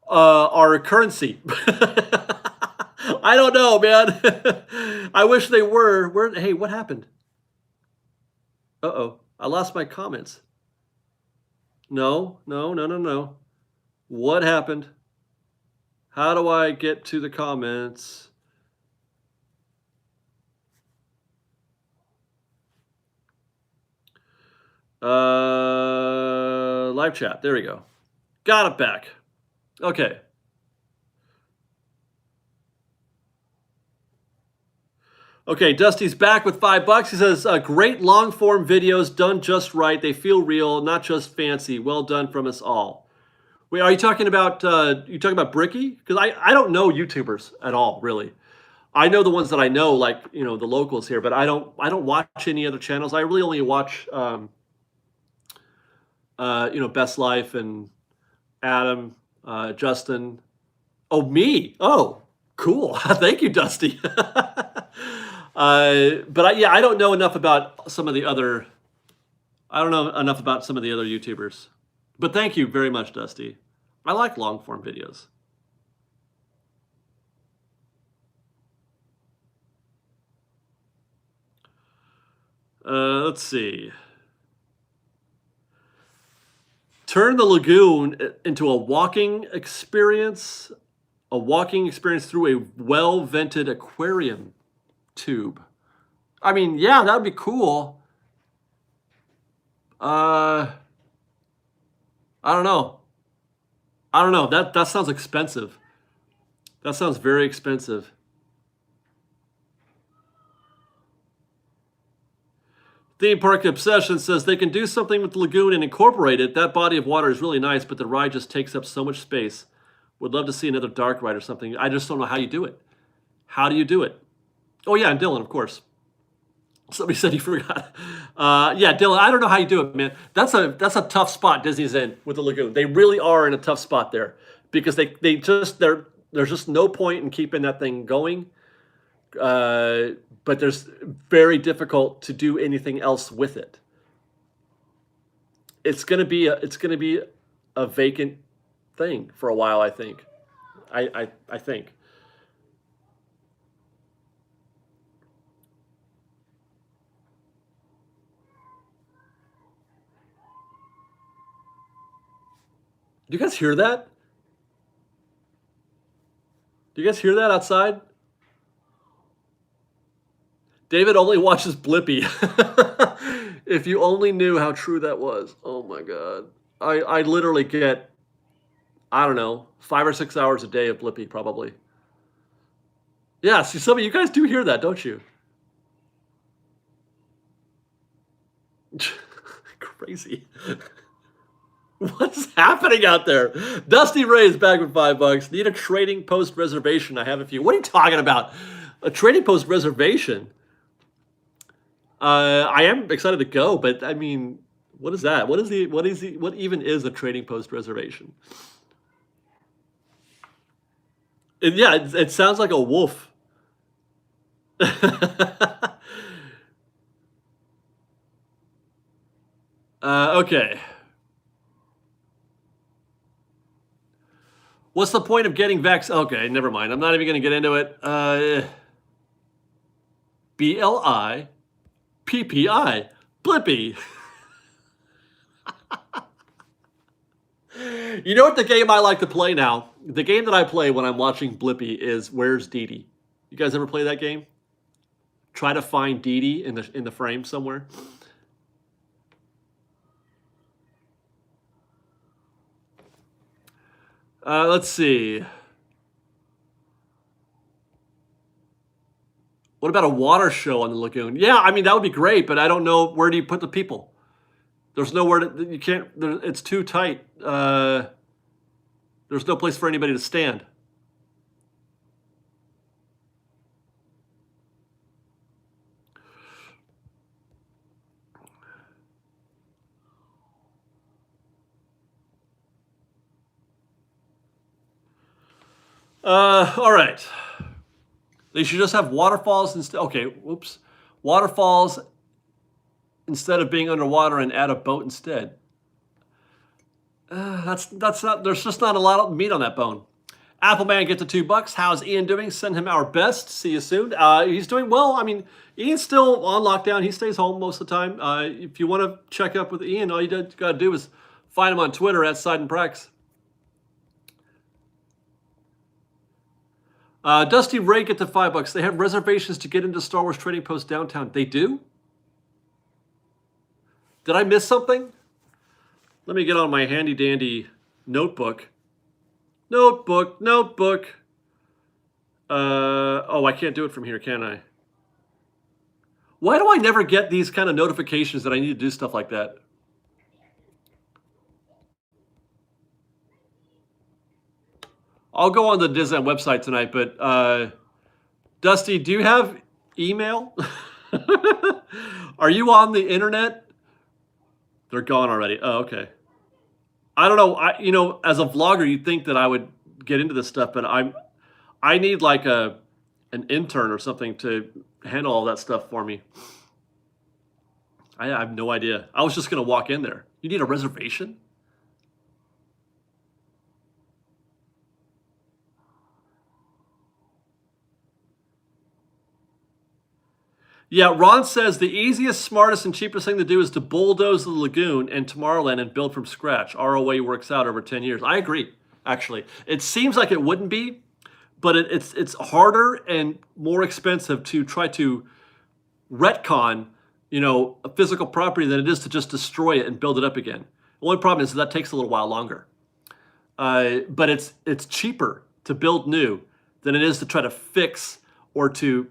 are currency. I don't know, man. I wish they were. Hey, what happened? Uh-oh. I lost my comments. No. What happened? How do I get to the comments? Live chat. There we go. Got it back. Okay. Okay, Dusty's back with $5. He says, great long form videos done just right. They feel real, not just fancy. Well done from us all. Wait, are you talking about Bricky? Because I don't know YouTubers at all, really. I know the ones that I know, like, you know, the locals here, but I don't watch any other channels. I really only watch you know, Best Life and Adam, Justin. Oh, me. Oh, cool. Thank you, Dusty. Yeah, I don't know enough about some of the other. I don't know enough about some of the other YouTubers. But thank you very much, Dusty. I like long form videos. Let's see. Turn the lagoon into a walking experience through a well-vented aquarium tube. I mean, yeah, that'd be cool. I don't know. That sounds expensive. That sounds very expensive. Theme Park Obsession says they can do something with the lagoon and incorporate it. That body of water is really nice, but the ride just takes up so much space. Would love to see another dark ride or something. I just don't know how you do it. How do you do it? Oh, yeah, and Dylan, of course. Somebody said he forgot. Yeah, Dylan, I don't know how you do it, man. That's a tough spot Disney's in with the lagoon. They really are in a tough spot there because there's just no point in keeping that thing going. But there's very difficult to do anything else with it. It's gonna be a vacant thing for a while, I think. I think. Do you guys hear that? Do you guys hear that outside? David only watches Blippi. If you only knew how true that was. Oh my God. I literally get, I don't know, 5 or 6 hours a day of Blippi, probably. Yeah, see, some of you guys do hear that, don't you? Crazy. What's happening out there? Dusty Ray is back with $5. Need a trading post reservation? I have a few. What are you talking about? A trading post reservation? I am excited to go, but I mean, what is that? What even is a trading post reservation? Yeah, it sounds like a wolf. Okay. What's the point of getting vaccinated? Okay, never mind. I'm not even going to get into it. BLIPPI. Blippi. You know what the game I like to play now? The game that I play when I'm watching Blippi is Where's Dee Dee? You guys ever play that game? Try to find Dee Dee in the frame somewhere. Let's see. What about a water show on the lagoon? Yeah, I mean, that would be great, but I don't know, where do you put the people? There's nowhere to, you can't, it's too tight. There's no place for anybody to stand. All right. They should just have waterfalls instead. Okay, whoops. Waterfalls instead of being underwater and add a boat instead. That's not. There's just not a lot of meat on that bone. Appleman gets the $2. How's Ian doing? Send him our best. See you soon. He's doing well. I mean, Ian's still on lockdown. He stays home most of the time. If you want to check up with Ian, all you got to do is find him on Twitter at @SidenPrex. Dusty Ray get the $5. They have reservations to get into Star Wars Trading Post downtown. They do? Did I miss something? Let me get on my handy dandy Notebook. Notebook. Notebook. Oh, I can't do it from here, can I? Why do I never get these kind of notifications that I need to do stuff like that? I'll go on the Disneyland website tonight, but Dusty, do you have email? Are you on the internet? They're gone already. Oh, okay. I don't know. As a vlogger, you'd think that I would get into this stuff, but I need like an intern or something to handle all that stuff for me. I have no idea. I was just gonna walk in there. You need a reservation? Yeah, Ron says the easiest, smartest, and cheapest thing to do is to bulldoze the lagoon and Tomorrowland and build from scratch. ROA works out over 10 years. I agree, actually. It seems like it wouldn't be, but it's harder and more expensive to try to retcon, a physical property than it is to just destroy it and build it up again. The only problem is that takes a little while longer. But it's cheaper to build new than it is to try to fix or to,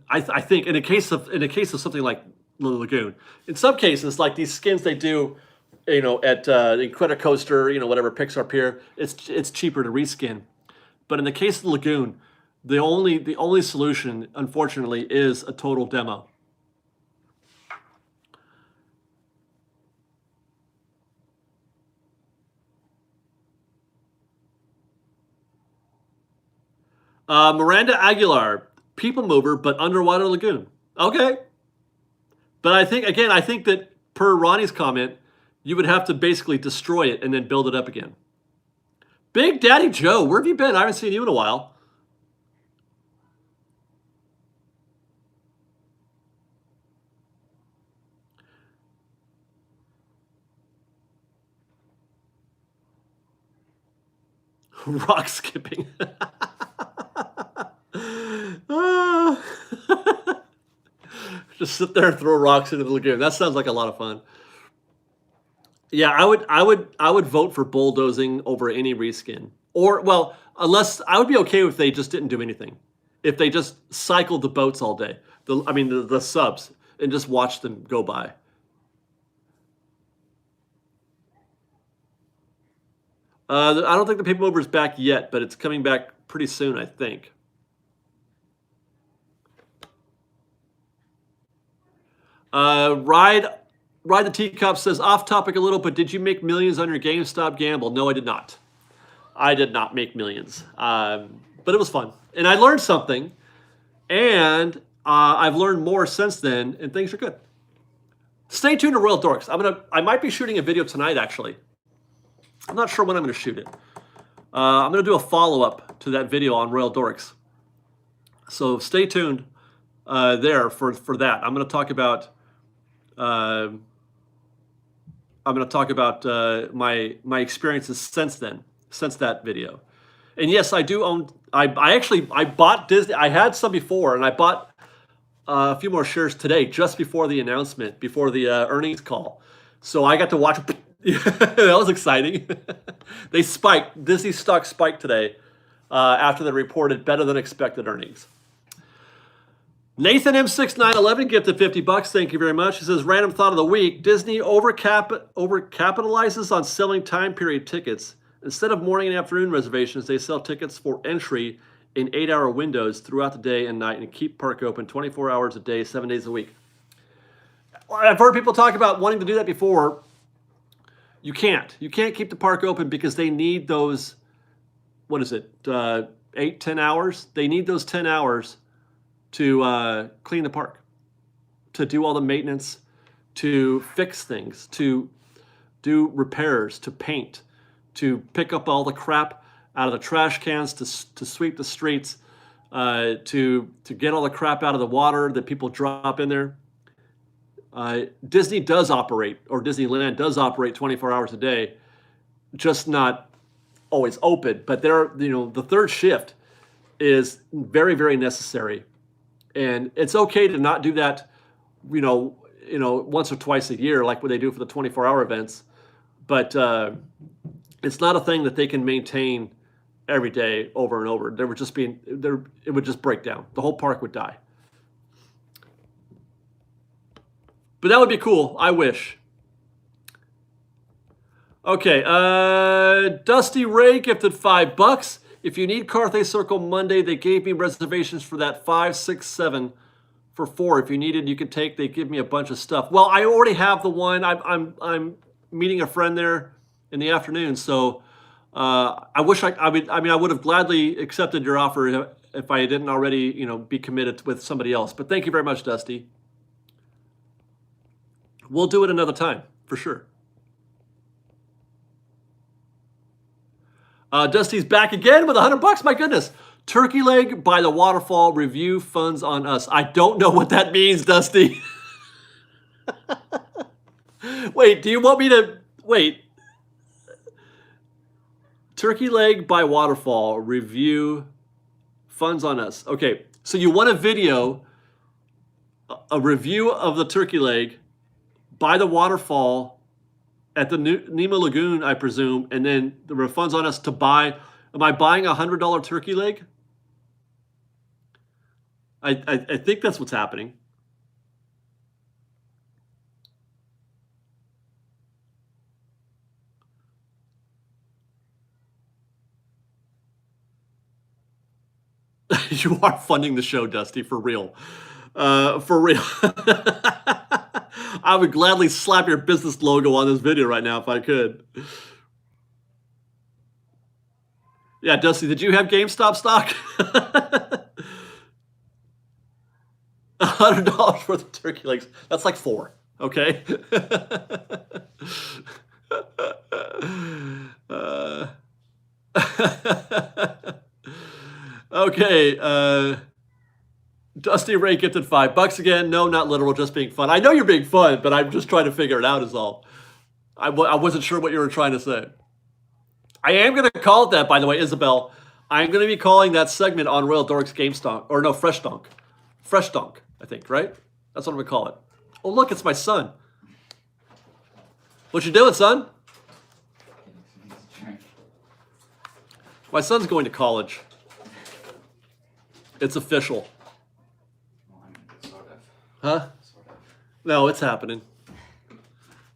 I think in a case of something like the lagoon, in some cases like these skins they do, at the Incredicoaster, whatever Pixar Pier, it's cheaper to reskin. But in the case of the lagoon, the only solution, unfortunately, is a total demo. Miranda Aguilar, people mover, but underwater lagoon. Okay. But I think that per Ronnie's comment, you would have to basically destroy it and then build it up again. Big Daddy Joe, where have you been? I haven't seen you in a while. Rock skipping. Just sit there and throw rocks into the lagoon. That sounds like a lot of fun. Yeah, I would vote for bulldozing over any reskin. Or well, unless I would be okay if they just didn't do anything. If they just cycled the boats all day. The subs and just watched them go by. I don't think the people mover is back yet, but it's coming back pretty soon, I think. Ride the Teacup says, off topic a little, but did you make millions on your GameStop gamble? No, I did not. I did not make millions, but it was fun, and I learned something, and I've learned more since then, and things are good. Stay tuned to Royal Dorks. I might be shooting a video tonight, actually. I'm not sure when I'm going to shoot it. I'm going to do a follow-up to that video on Royal Dorks. So stay tuned there for that. I'm going to talk about my experiences since that video. And yes, I do own. I bought Disney. I had some before, and I bought a few more shares today, just before the announcement, before the earnings call. So I got to watch. That was exciting. They spiked. Disney stock spiked today after they reported better than expected earnings. Nathan M6911 gifted $50. Thank you very much. He says, random thought of the week. Disney overcapitalizes on selling time period tickets. Instead of morning and afternoon reservations, they sell tickets for entry in 8-hour windows throughout the day and night and keep park open 24 hours a day, 7 days a week. I've heard people talk about wanting to do that before. You can't. You can't keep the park open because they need those, 8, 10 hours? They need those 10 hours to clean the park, to do all the maintenance, to fix things, to do repairs, to paint, to pick up all the crap out of the trash cans, to sweep the streets, to get all the crap out of the water that people drop in there. Disney does operate, or Disneyland does operate 24 hours a day, just not always open. But the third shift is very, very necessary. And it's okay to not do that, once or twice a year, like what they do for the 24-hour events. but it's not a thing that they can maintain every day over and over. There would just be it would just break down. The whole park would die. But that would be cool. I wish. Okay, Dusty Ray gifted $5. If you need Carthay Circle Monday, they gave me reservations for that 5, 6, 7 for 4. If you needed, you could take. They give me a bunch of stuff. Well, I already have the one. I'm meeting a friend there in the afternoon, so I wish I would have gladly accepted your offer if I didn't already, be committed with somebody else. But thank you very much, Dusty. We'll do it another time for sure. Dusty's back again with $100. My goodness. Turkey leg by the waterfall, review funds on us. I don't know what that means, Dusty. Wait, do you want me to wait? Turkey leg by waterfall, review funds on us. Okay, so you want a video, a review of the turkey leg by the waterfall at the Nemo Lagoon, I presume, and then the refunds on us to buy. Am I buying a $100 turkey leg? I think that's what's happening. You are funding the show, Dusty, for real. For real. I would gladly slap your business logo on this video right now if I could. Yeah, Dusty, did you have GameStop stock? $100 worth of turkey legs. That's like 4, okay? Okay, Dusty Ray gifted $5 again. No, not literal, just being fun. I know you're being fun, but I'm just trying to figure it out is all. I wasn't sure what you were trying to say. I am going to call it that, by the way, Isabel. I'm going to be calling that segment on Royal Dork's GameStonk, or no, Fresh Donk. Fresh Donk, I think, right? That's what I'm going to call it. Oh, look, it's my son. What you doing, son? My son's going to college. It's official. Huh? No, it's happening.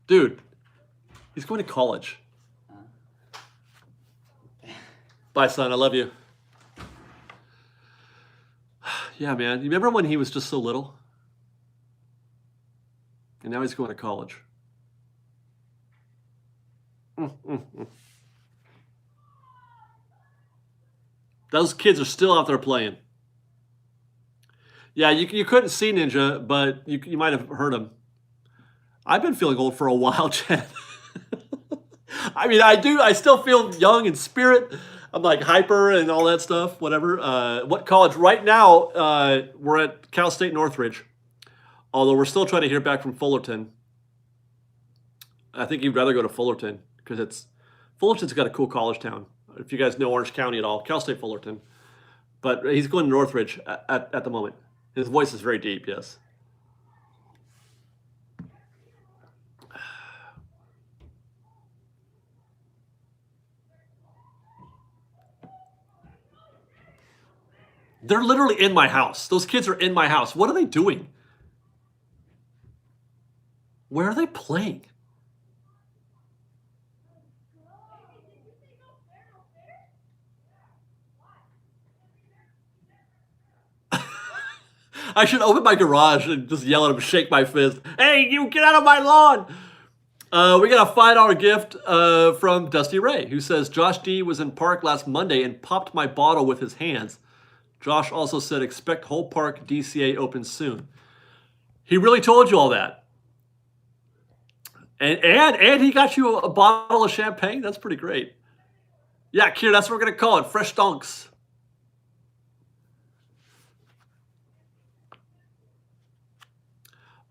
Dude, he's going to college. Bye, son. I love you. Yeah, man. You remember when he was just so little? And now he's going to college. Those kids are still out there playing. Yeah, you couldn't see Ninja, but you might have heard him. I've been feeling old for a while, Chad. I mean, I still feel young in spirit. I'm like hyper and all that stuff, whatever. What college? Right now, we're at Cal State Northridge. Although we're still trying to hear back from Fullerton. I think you'd rather go to Fullerton because Fullerton's got a cool college town. If you guys know Orange County at all, Cal State Fullerton. But he's going to Northridge at the moment. His voice is very deep, yes. They're literally in my house. Those kids are in my house. What are they doing? Where are they playing? I should open my garage and just yell at him, shake my fist. Hey, you get out of my lawn! We got a $5 gift from Dusty Ray, who says, Josh D was in park last Monday and popped my bottle with his hands. Josh also said, expect whole park DCA open soon. He really told you all that. And he got you a bottle of champagne? That's pretty great. Yeah, Kier, that's what we're going to call it, Fresh Donks.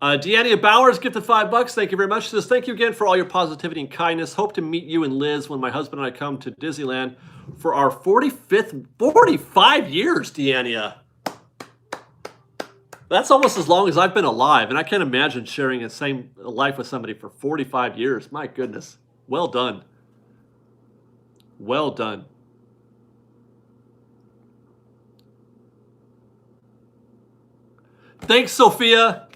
Deanna Bowers gifted $5. Thank you very much. She says, thank you again for all your positivity and kindness. Hope to meet you and Liz when my husband and I come to Disneyland for our 45 years, Deanna. That's almost as long as I've been alive, and I can't imagine sharing the same life with somebody for 45 years. My goodness. Well done. Well done. Thanks, Sophia.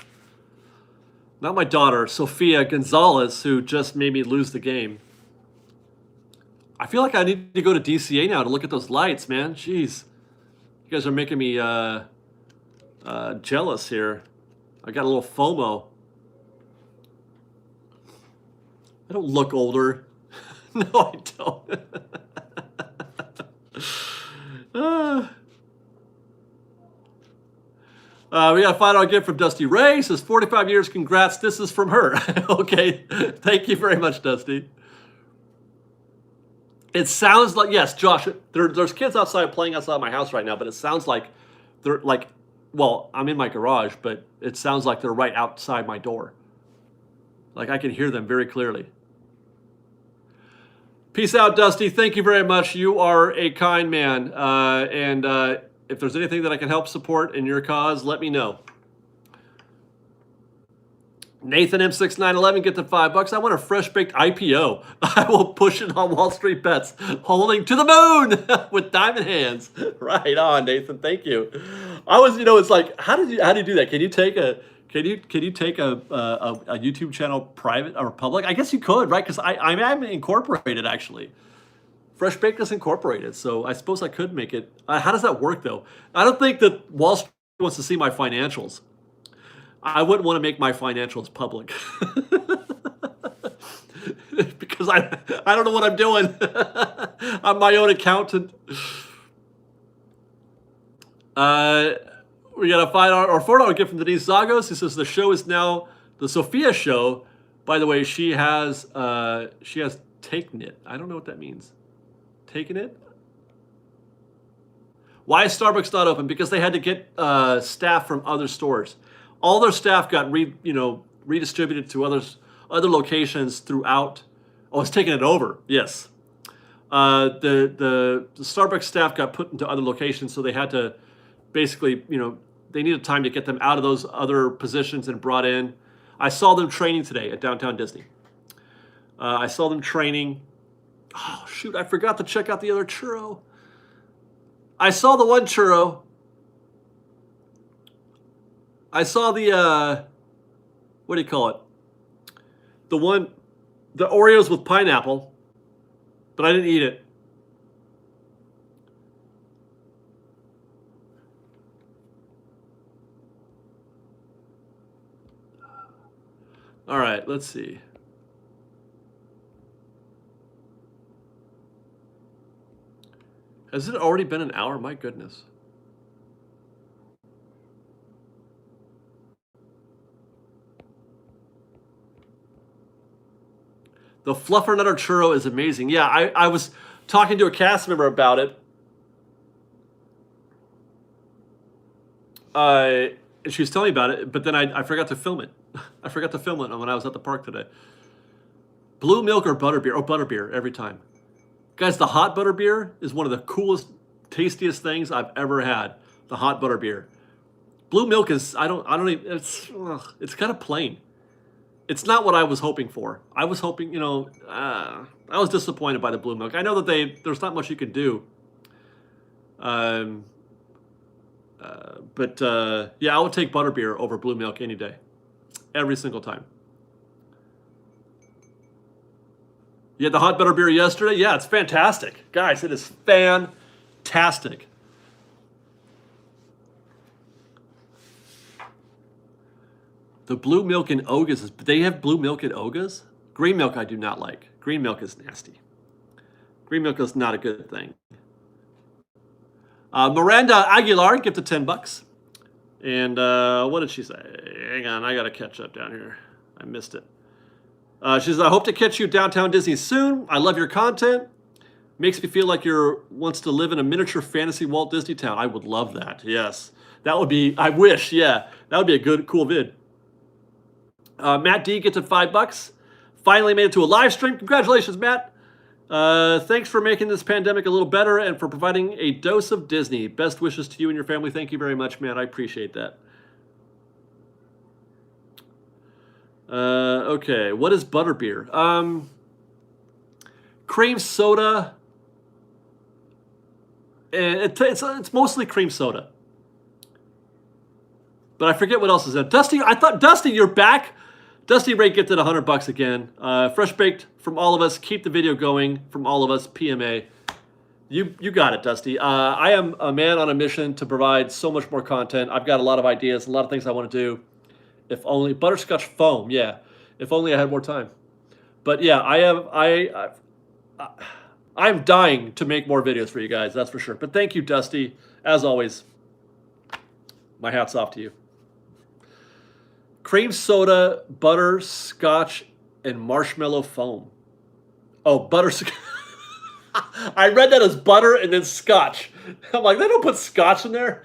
Not my daughter, Sophia Gonzalez, who just made me lose the game. I feel like I need to go to DCA now to look at those lights, man. Jeez. You guys are making me jealous here. I got a little FOMO. I don't look older. No, I don't. We got a $5 gift from Dusty Ray. Says 45 years, congrats. This is from her. Okay, thank you very much, Dusty. It sounds like, yes, Josh, there's kids outside playing outside my house right now, but it sounds like they're like, well, I'm in my garage, but it sounds like they're right outside my door. Like I can hear them very clearly. Peace out, Dusty. Thank you very much. You are a kind man. If there's anything that I can help support in your cause, let me know. Nathan M6911, get the $5. I want a fresh baked IPO. I will push it on Wall Street Bets, holding to the moon with diamond hands. Right on, Nathan. Thank you. I was, it's like, how do you do that? Can you take a YouTube channel private or public? I guess you could, right? Because I'm incorporated actually. Fresh Baked is incorporated, so I suppose I could make it. How does that work though? I don't think that Wall Street wants to see my financials. I wouldn't want to make my financials public because I don't know what I'm doing. I'm my own accountant. We got a $5 or $4 gift from Denise Zagos. He says the show is now the Sophia show. By the way, she has taken it. I don't know what that means. Taken it? Why is Starbucks not open? Because they had to get staff from other stores. All their staff got redistributed to other locations throughout. Oh, it's taking it over. Yes. The Starbucks staff got put into other locations, so they had to basically, they needed time to get them out of those other positions and brought in. I saw them training today at Downtown Disney. I saw them training. Oh, shoot, I forgot to check out the other churro. I saw the one churro. I saw the, what do you call it? The Oreos with pineapple, but I didn't eat it. All right, let's see. Has it already been an hour? My goodness. The Fluffernutter churro is amazing. Yeah, I was talking to a cast member about it. And she was telling me about it, but then I forgot to film it. I forgot to film it when I was at the park today. Blue milk or butterbeer? Oh, butterbeer every time. Guys, the hot butterbeer is one of the coolest, tastiest things I've ever had. The hot butterbeer. Blue milk is, I don't even, it's kind of plain. It's not what I was hoping for. I was hoping, I was disappointed by the blue milk. I know that there's not much you can do. Yeah, I would take butterbeer over blue milk any day. Every single time. You had the hot butterbeer yesterday? Yeah, it's fantastic. Guys, it is fantastic. The blue milk in Oga's, they have blue milk in Oga's? Green milk I do not like. Green milk is nasty. Green milk is not a good thing. Miranda Aguilar gifted $10. And what did she say? Hang on, I got to catch up down here. I missed it. She says, I hope to catch you downtown Disney soon. I love your content. Makes me feel like wants to live in a miniature fantasy Walt Disney town. I would love that. Yes. That would be, I wish, yeah. That would be a cool vid. Matt D gets $5. Finally made it to a live stream. Congratulations, Matt. Thanks for making this pandemic a little better and for providing a dose of Disney. Best wishes to you and your family. Thank you very much, Matt. I appreciate that. Okay, what is butterbeer? cream soda, and it's mostly cream soda. But I forget what else is in. Dusty, I thought, Dusty, you're back. Dusty Ray gifted $100 again. Fresh Baked from all of us. Keep the video going from all of us. PMA. You got it, Dusty. I am a man on a mission to provide so much more content. I've got a lot of ideas, a lot of things I want to do. If only butterscotch foam, yeah. If only I had more time. But yeah, I'm dying to make more videos for you guys. That's for sure. But thank you, Dusty. As always, my hat's off to you. Cream soda, butterscotch, and marshmallow foam. Oh, butterscotch. I read that as butter and then scotch. I'm like, they don't put scotch in there.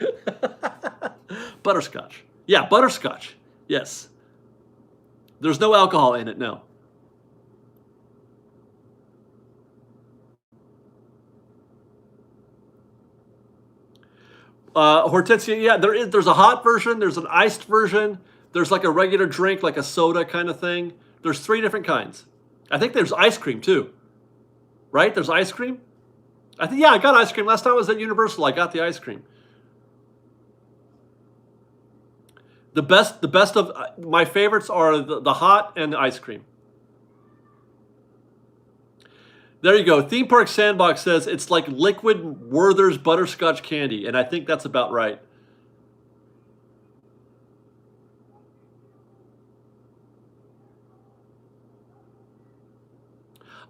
Butterscotch. Yeah, butterscotch. Yes. There's no alcohol in it, no. Hortensia, yeah, there's a hot version, there's an iced version, there's like a regular drink, like a soda kind of thing. There's 3 different kinds. I think there's ice cream too. Right? There's ice cream? Yeah, I got ice cream. Last time I was at Universal, I got the ice cream. The best of my favorites are the hot and the ice cream. There you go. Theme Park Sandbox says it's like liquid Werther's butterscotch candy, and I think that's about right.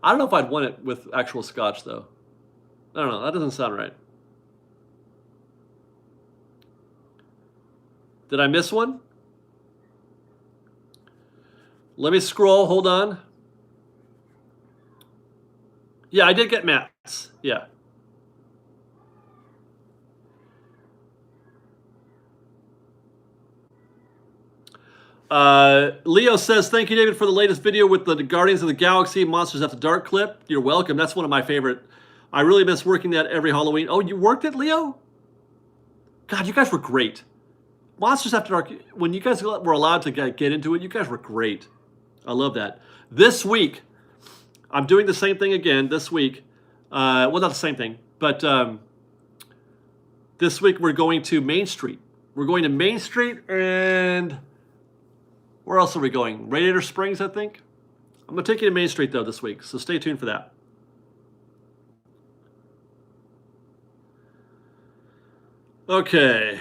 I don't know if I'd want it with actual scotch, though. I don't know. That doesn't sound right. Did I miss one? Let me scroll. Hold on. Yeah, I did get Matt's. Yeah. Leo says, thank you, David, for the latest video with the Guardians of the Galaxy Monsters After Dark clip. You're welcome. That's one of my favorite. I really miss working that every Halloween. Oh, you worked it, Leo? God, you guys were great. Monsters After Dark, when you guys were allowed to get into it, you guys were great. I love that. This week, I'm doing the same thing again this week. Well, not the same thing, but this week we're going to Main Street. We're going to Main Street, and where else are we going? Radiator Springs, I think. I'm going to take you to Main Street, though, this week, so stay tuned for that. Okay.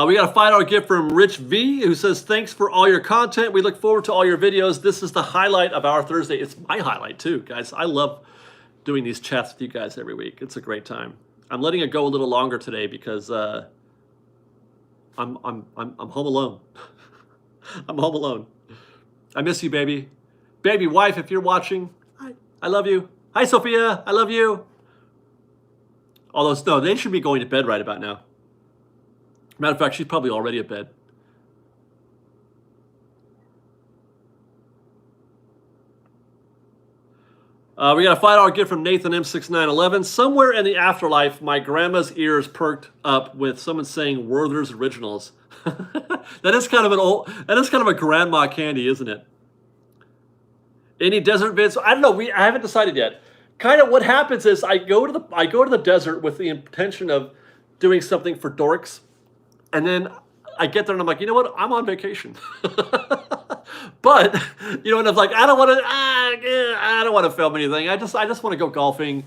We got a $5 gift from Rich V, who says, thanks for all your content. We look forward to all your videos. This is the highlight of our Thursday. It's my highlight, too, guys. I love doing these chats with you guys every week. It's a great time. I'm letting it go a little longer today because I'm home alone. I'm home alone. I miss you, baby. Baby wife, if you're watching, I love you. Hi, Sophia. I love you. Although, no, they should be going to bed right about now. Matter of fact, she's probably already at bed. We got a $5 gift from Nathan M6911. Somewhere in the afterlife, my grandma's ears perked up with someone saying Werther's Originals. That is kind of a grandma candy, isn't it? Any desert vids? I don't know. I haven't decided yet. Kind of what happens is I go to the desert with the intention of doing something for dorks. And then I get there and I'm like, you know what? I'm on vacation. But, you know, and I'm like, I don't want to film anything. I just want to go golfing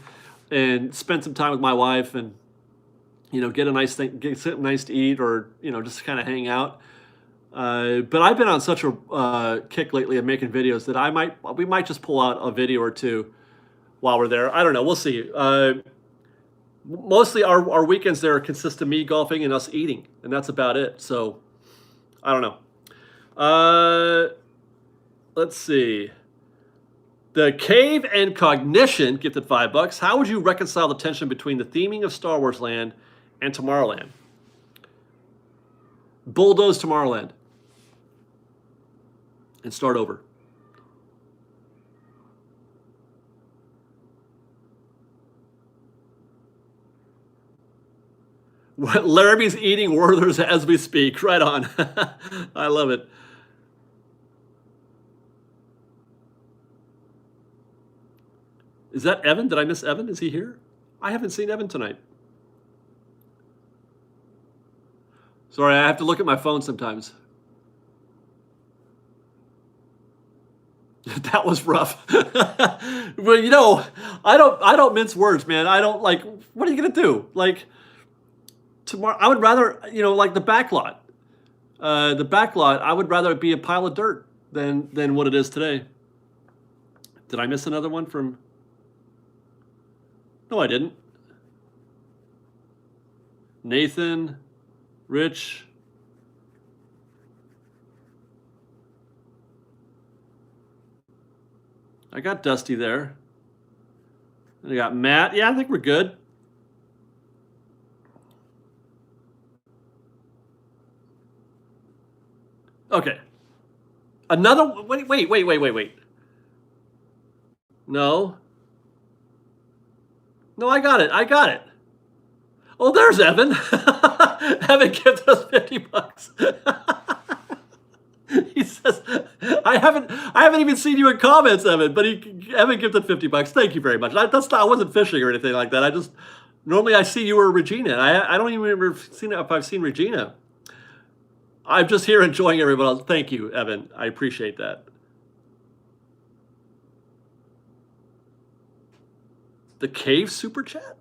and spend some time with my wife and, you know, get something nice to eat or, you know, just kind of hang out. But I've been on such a kick lately of making videos that we might just pull out a video or two while we're there. I don't know. We'll see. Mostly our weekends there consist of me golfing and us eating, and that's about it. So, I don't know. Let's see. The Cave and Cognition gifted $5. How would you reconcile the tension between the theming of Star Wars Land and Tomorrowland? Bulldoze Tomorrowland and start over. Laramie's eating Werther's as we speak. Right on. I love it. Is that Evan? Did I miss Evan? Is he here? I haven't seen Evan tonight. Sorry, I have to look at my phone sometimes. That was rough. Well, you know, I don't mince words, man. I don't like. What are you gonna do? Like tomorrow, I would rather, like the back lot. The back lot, I would rather it be a pile of dirt than what it is today. Did I miss another one from? No, I didn't. Nathan, Rich. I got Dusty there. And I got Matt. Yeah, I think we're good. Okay. Another. Wait. No. No, I got it. Oh, there's Evan. Evan gifted us $50. He says, I haven't even seen you in comments, Evan, but Evan gifted $50. Thank you very much. I wasn't fishing or anything like that. Normally I see you or Regina. I don't even remember if I've seen Regina. I'm just here enjoying everyone else. Thank you, Evan. I appreciate that. The Cave Super Chat?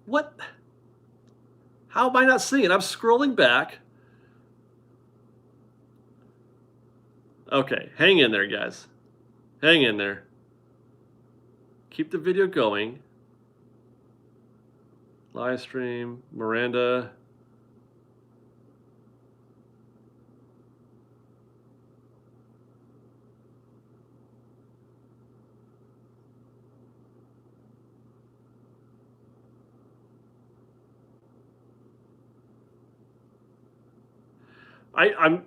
What? How am I not seeing it? I'm scrolling back. Okay, hang in there, guys. Hang in there. Keep the video going. Live stream, Miranda. I'm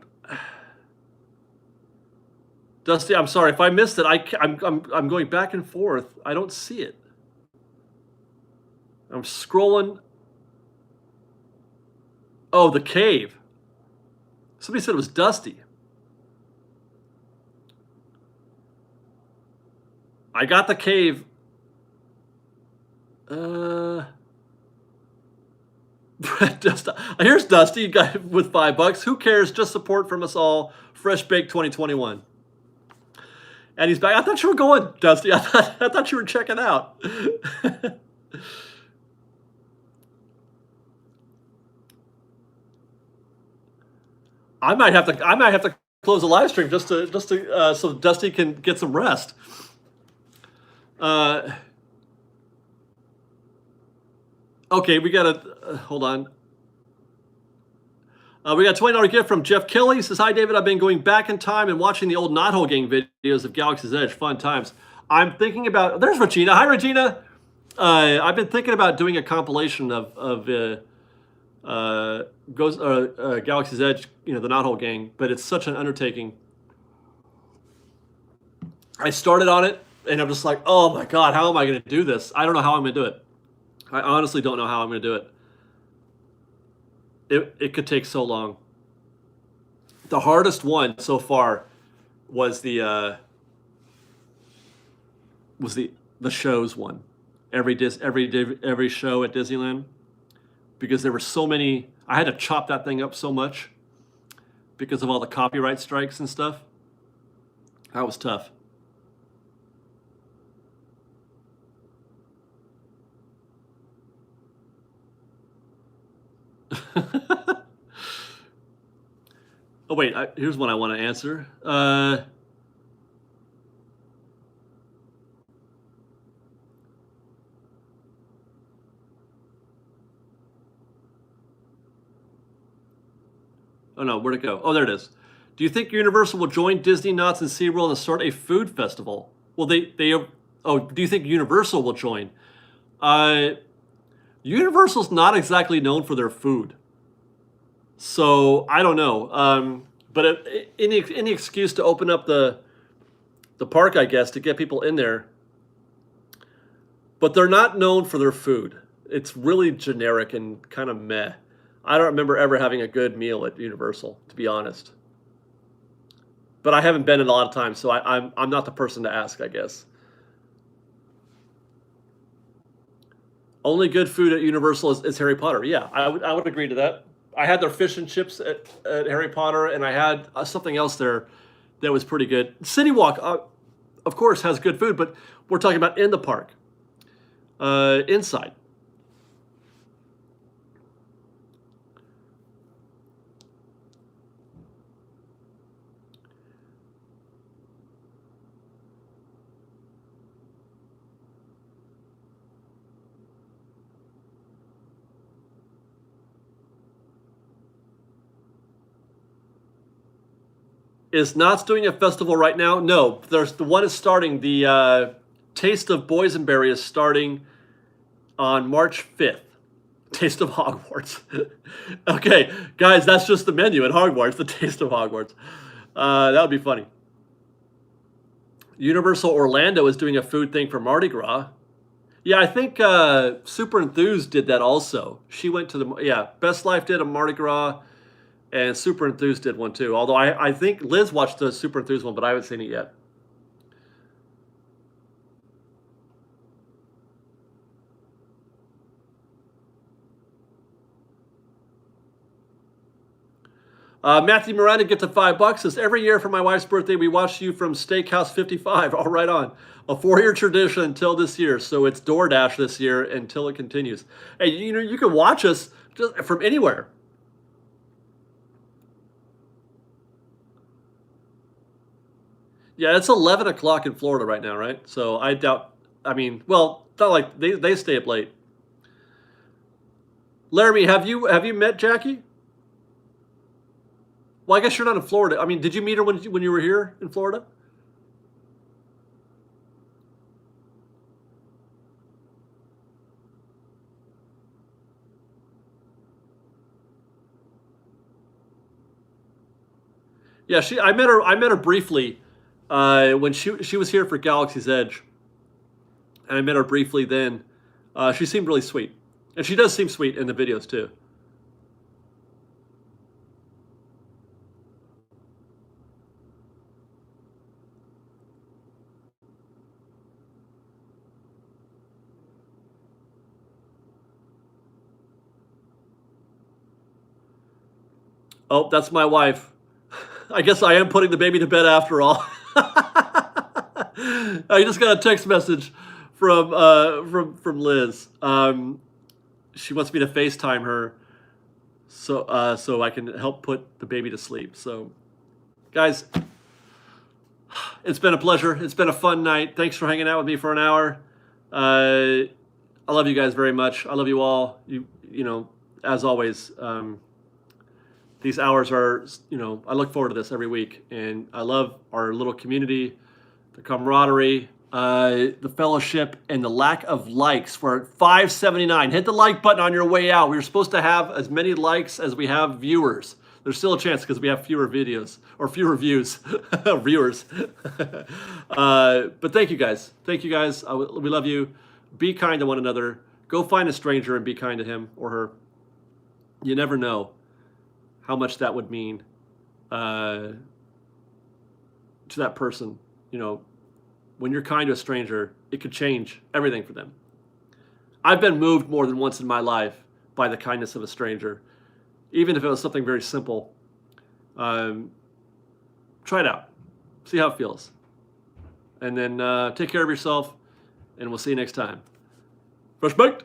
Dusty, I'm sorry if I missed it. I'm going back and forth. I don't see it. I'm scrolling. Oh, the cave. Somebody said it was Dusty. I got the cave. Here's Dusty with $5. Who cares? Just support from us all. Fresh Baked 2021. And he's back. I thought you were going, Dusty. I thought you were checking out. I might have to close the live stream just to so Dusty can get some rest. Okay, we got a hold on. We got a $20 gift from Jeff Kelly. He says, hi, David. I've been going back in time and watching the old Knothole Gang videos of Galaxy's Edge. Fun times. I'm thinking about... There's Regina. Hi, Regina. I've been thinking about doing a compilation of Galaxy's Edge, the Knothole Gang, but it's such an undertaking. I started on it, and I'm just like, oh, my God, how am I going to do this? I don't know how I'm going to do it. I honestly don't know how I'm going to do it. It could take so long. The hardest one so far was the shows one. Every show at Disneyland, because there were so many. I had to chop that thing up so much because of all the copyright strikes and stuff. That was tough. Oh, wait, here's one I want to answer. Oh, no, where'd it go? Oh, there it is. Do you think Universal will join Disney, Knott's, and SeaWorld and start a food festival? Well, do you think Universal will join? Universal's not exactly known for their food. So I don't know, but any excuse to open up the park, I guess, to get people in there. But they're not known for their food. It's really generic and kind of meh. I don't remember ever having a good meal at Universal, to be honest. But I haven't been in a lot of times, so I'm not the person to ask, I guess. Only good food at Universal is Harry Potter. Yeah, I would agree to that. I had their fish and chips at Harry Potter, and I had something else there that was pretty good. City Walk, of course, has good food, but we're talking about in the park, inside. Is Knott's doing a festival right now? No, there's the one is starting. The Taste of Boysenberry is starting on March 5th. Taste of Hogwarts. Okay, guys, that's just the menu at Hogwarts. The Taste of Hogwarts. That would be funny. Universal Orlando is doing a food thing for Mardi Gras. Yeah, I think Super Enthused did that also. She went to the Best Life did a Mardi Gras. And Super Enthused did one too. Although I think Liz watched the Super Enthused one, but I haven't seen it yet. Matthew Miranda gets a $5. Says every year for my wife's birthday we watch you from Steakhouse 55. All right on. A 4-year tradition until this year. So it's DoorDash this year until it continues. Hey, you can watch us just from anywhere. Yeah, it's 11 o'clock in Florida right now, right? So I doubt. I mean, well, it's not like they stay up late. Laramie, have you met Jackie? Well, I guess you're not in Florida. I mean, did you meet her when you were here in Florida? Yeah, I met her. I met her briefly when she was here for Galaxy's Edge, and I met her briefly then. She seemed really sweet, and she does seem sweet in the videos too. Oh, that's my wife. I guess I am putting the baby to bed after all. I just got a text message from Liz. She wants me to FaceTime her so I can help put the baby to sleep. So, guys, it's been a pleasure. It's been a fun night. Thanks for hanging out with me for an hour. I love you guys very much. I love you all. As always. These hours are, I look forward to this every week, and I love our little community, the camaraderie, the fellowship, and the lack of likes. We're at 579. Hit the like button on your way out. We were supposed to have as many likes as we have viewers. There's still a chance because we have fewer videos or fewer views, viewers. But thank you guys. Thank you guys. We love you. Be kind to one another. Go find a stranger and be kind to him or her. You never know how much that would mean to that person. When you're kind to a stranger, it could change everything for them. I've been moved more than once in my life by the kindness of a stranger, even if it was something very simple. Try it out. See how it feels. And then take care of yourself, and we'll see you next time. Fresh Baked!